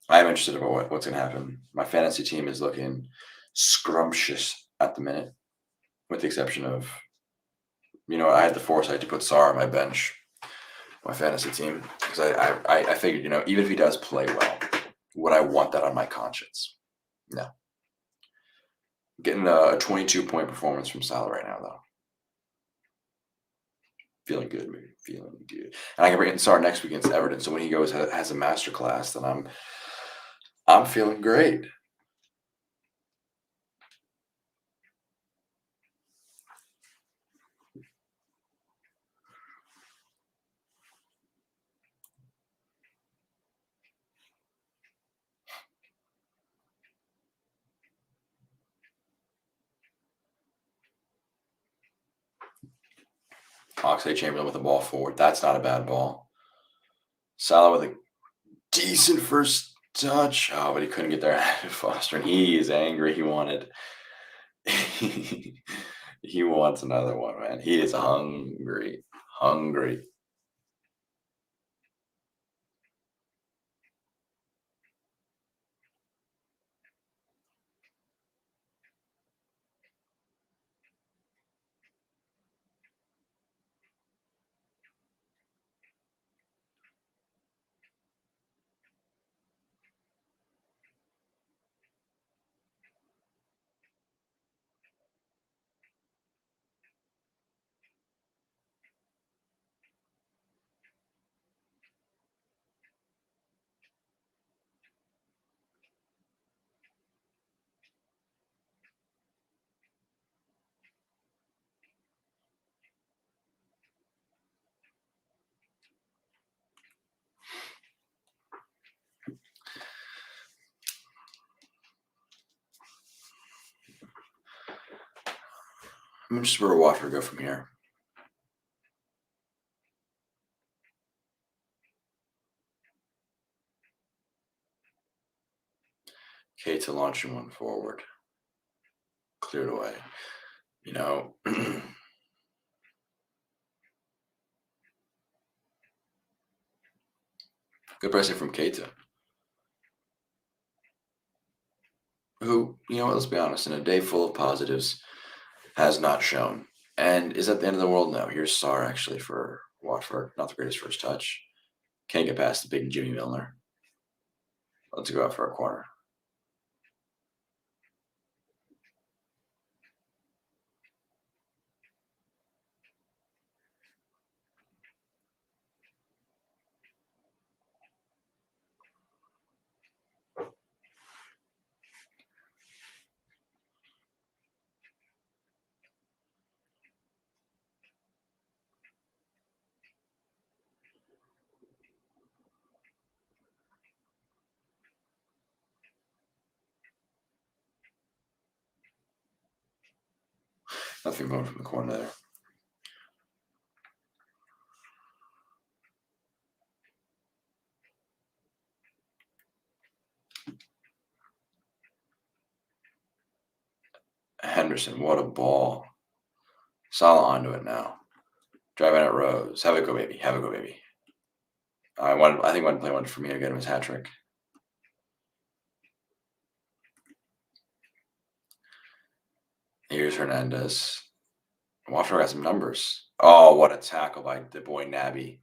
A: I'm interested about what's going to happen. My fantasy team is looking scrumptious at the minute, with the exception of, I had the foresight to put Sarr on my bench, my fantasy team, because I figured, even if he does play well, would I want that on my conscience? No. Getting a 22-point performance from Salah right now, though. Feeling good, maybe. Feeling good. And I can bring in Sarr next week against Everton. So when he goes has a masterclass, then I'm feeling great. Oxlade-Chamberlain with the ball forward. That's not a bad ball. Salah with a decent first touch. Oh, but he couldn't get there. Foster, and he is angry. He wants another one, man. He is hungry. Hungry. I'm interested where Watford go from here. Keita launching one forward. Cleared away. Good pressing from Keita. Who, let's be honest, in a day full of positives, has not shown. And is at the end of the world now. Here's Sarr actually for Watford. Not the greatest first touch. Can't get past the big Jimmy Milner. Let's go out for a corner. Nothing going from the corner there. Henderson, what a ball. Salah onto it now. Driving at Rose. Have it go, baby. Have it go, baby. I think one play one for me to get him his hat trick. Here's Hernandez. Watford got some numbers. Oh, what a tackle by the boy Naby.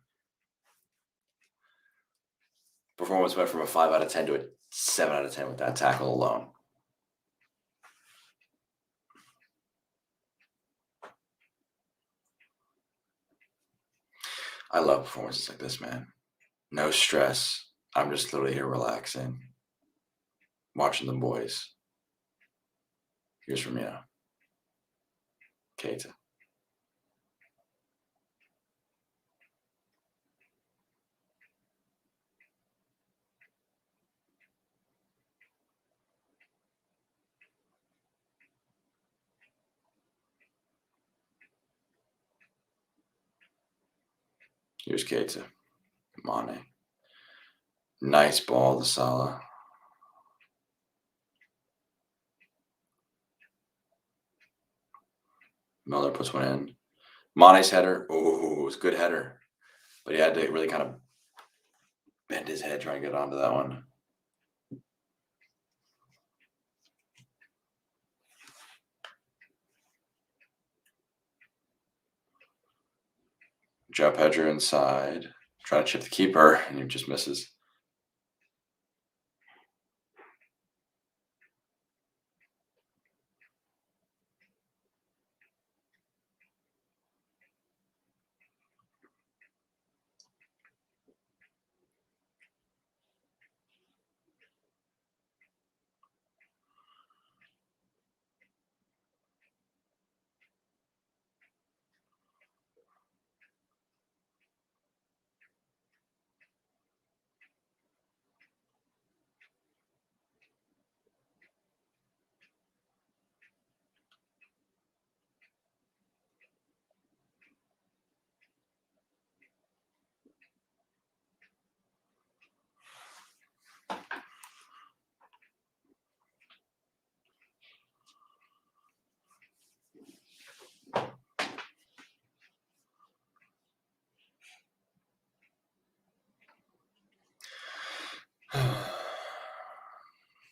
A: Performance went from a 5 out of 10 to a 7 out of 10 with that tackle alone. I love performances like this, man. No stress. I'm just literally here relaxing, watching the boys. Here's Firmino. Keita. Here's Keita. Mane. Nice ball to Salah. Miller puts one in. Mane's header. Oh, it was a good header. But he had to really kind of bend his head trying to get onto that one. Joe Pedro inside. Trying to chip the keeper, and he just misses.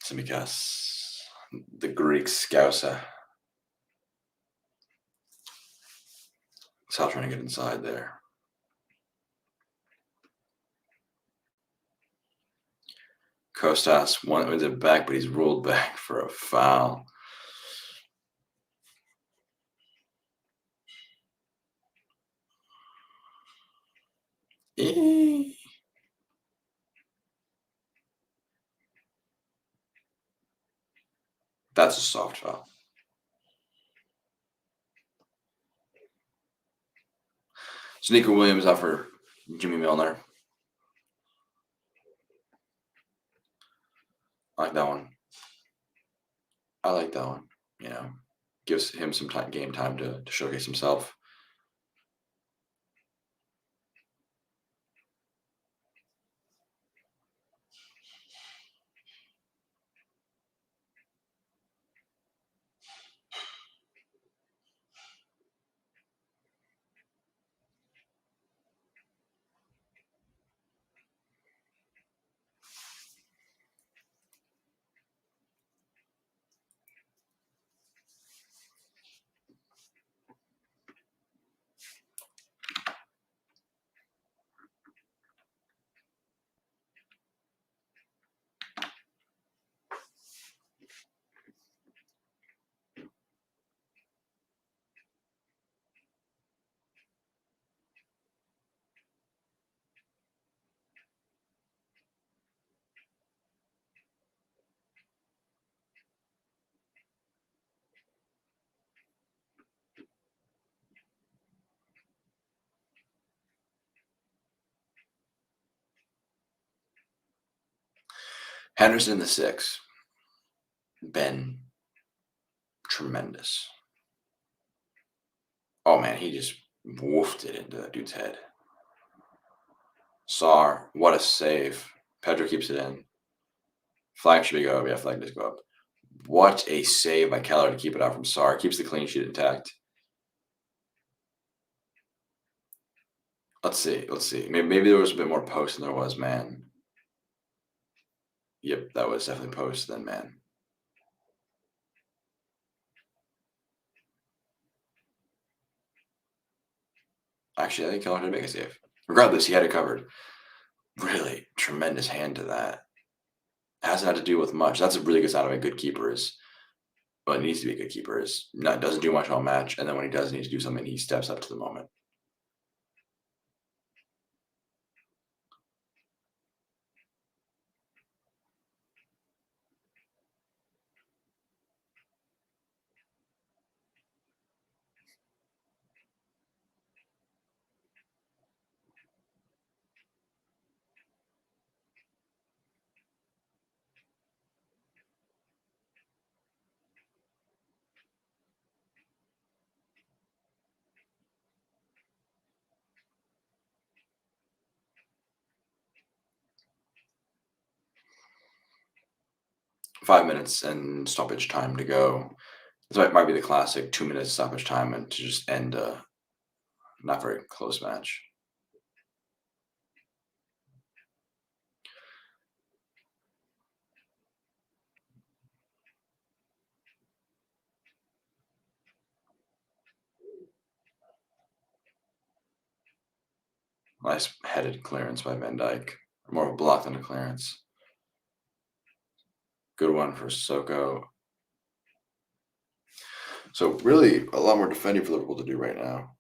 A: Tsimikas, the Greek Scouser. Sal trying to get inside there. Kostas went it back, but he's ruled back for a foul. That's a soft foul. So Nico Williams out for Jimmy Milner. I like that one. I like that one. You know, gives him some game time to showcase himself. Henderson the 6. Ben, tremendous. Oh man, he just woofed it into that dude's head. Sar, what a save. Pedro keeps it in. Flag should go up. Yeah, flag does go up. What a save by Keller to keep it out from Sar. Keeps the clean sheet intact. Let's see. Let's see. Maybe there was a bit more post than there was man. Yep, that was definitely post than man. Actually, I think Keller did make a save. Regardless, he had it covered. Really tremendous hand to that. Hasn't had to deal with much. That's a really good sign of a good keeper is, well, he needs to be a good keeper is not doesn't do much all match, and then when he does need to do something, he steps up to the moment. Five minutes and stoppage time to go. This might be the classic 2 minutes stoppage time and to just end a not very close match. Nice headed clearance by Van Dijk. More of a block than a clearance. Good one for Sissoko. So really a lot more defending for Liverpool to do right now.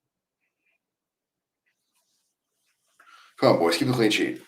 A: Come on, boys, keep the clean sheet.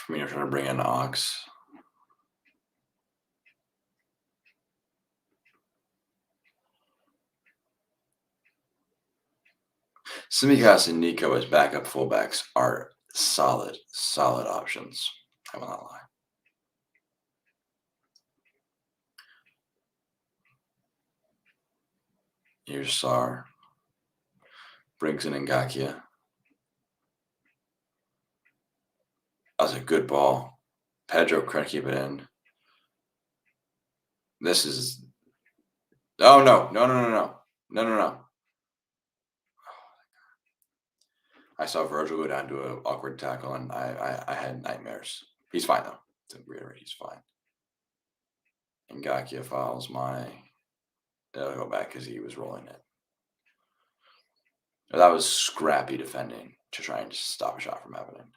A: Firmino trying to bring in Ox. Tsimikas and Nico as backup fullbacks are solid options. I will not lie. Here's Sar. Brings in Ngakia. That's a good ball. Pedro couldn't keep it in. This is. Oh no. I saw Virgil go down to an awkward tackle, and I had nightmares. He's fine though. To reiterate, he's fine. Ngakia fouls my. I'll go back because he was rolling it. That was scrappy defending to try and just stop a shot from happening.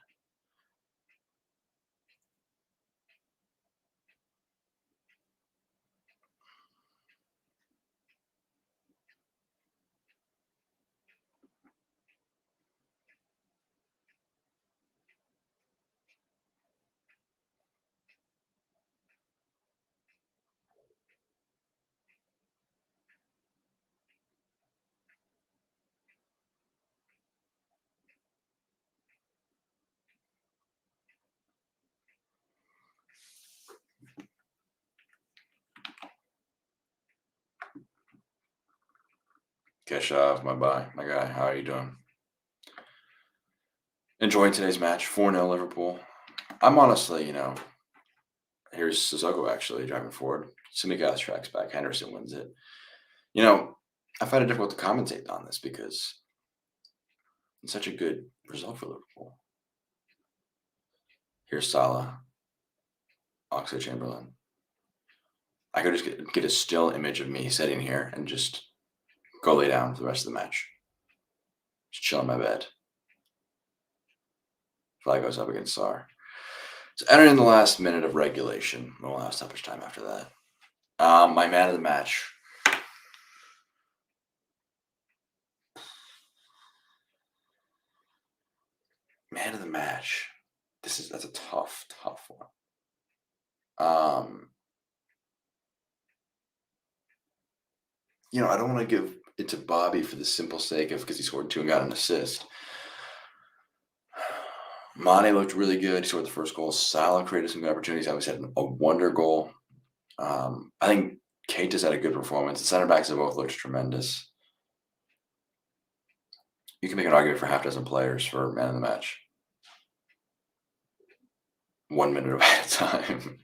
A: Keshav, my guy. How are you doing? Enjoying today's match. 4-0 Liverpool. I'm honestly, here's Sissoko actually driving forward. Simicast tracks back. Henderson wins it. I find it difficult to commentate on this because it's such a good result for Liverpool. Here's Salah. Oxlade-Chamberlain. I could just get a still image of me sitting here and just go lay down for the rest of the match. Just chill in my bed. Flag goes up against Sar. So entering the last minute of regulation. We'll have stoppage time after that. My man of the match. Man of the match. That's a tough one. I don't want to give it to Bobby for the simple sake of because he scored 2 and got an assist. Matty looked really good. He scored the first goal. Salah created some good opportunities. I always had a wonder goal. I think Keita's had a good performance. The center backs have both looked tremendous. You can make an argument for half dozen players for man of the match. 1 minute at a time.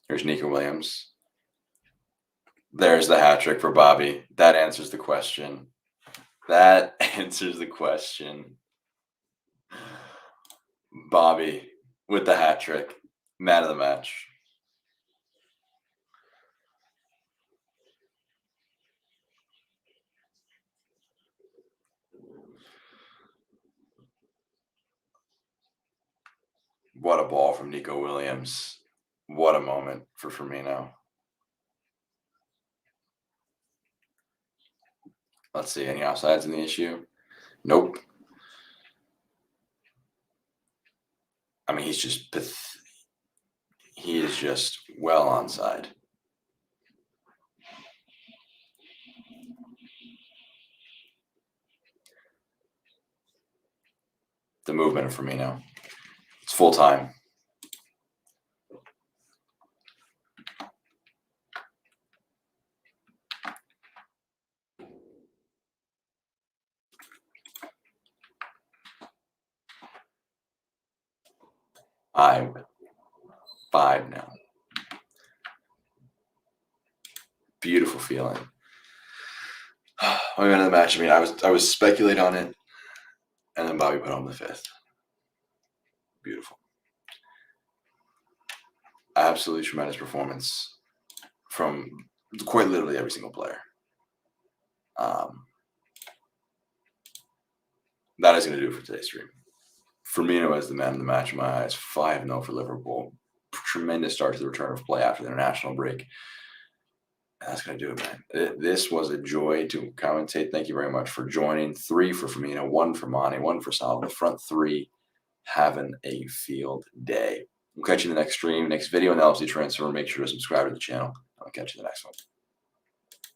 A: Here's Nico Williams. There's the hat trick for Bobby. That answers the question. Bobby with the hat trick. Man of the match. What a ball from Nico Williams. What a moment for Firmino. Let's see, any offsides in the issue? Nope. I mean, he is just well onside. The movement of Firmino. It's full time. I'm 5 now. Beautiful feeling. My man of the match. I mean, I was speculating on it, and then Bobby put home the 5th. Beautiful. Absolutely tremendous performance from quite literally every single player. That is going to do it for today's stream. Firmino as the man of the match in my eyes. 5-0 for Liverpool. Tremendous start to the return of play after the international break. And that's going to do it, man. This was a joy to commentate. Thank you very much for joining. 3 for Firmino, 1 for Matty, 1 for Salah. The front 3 having a field day. We'll catch you in the next stream, next video on the LFC transfer. Make sure to subscribe to the channel. I'll catch you in the next one.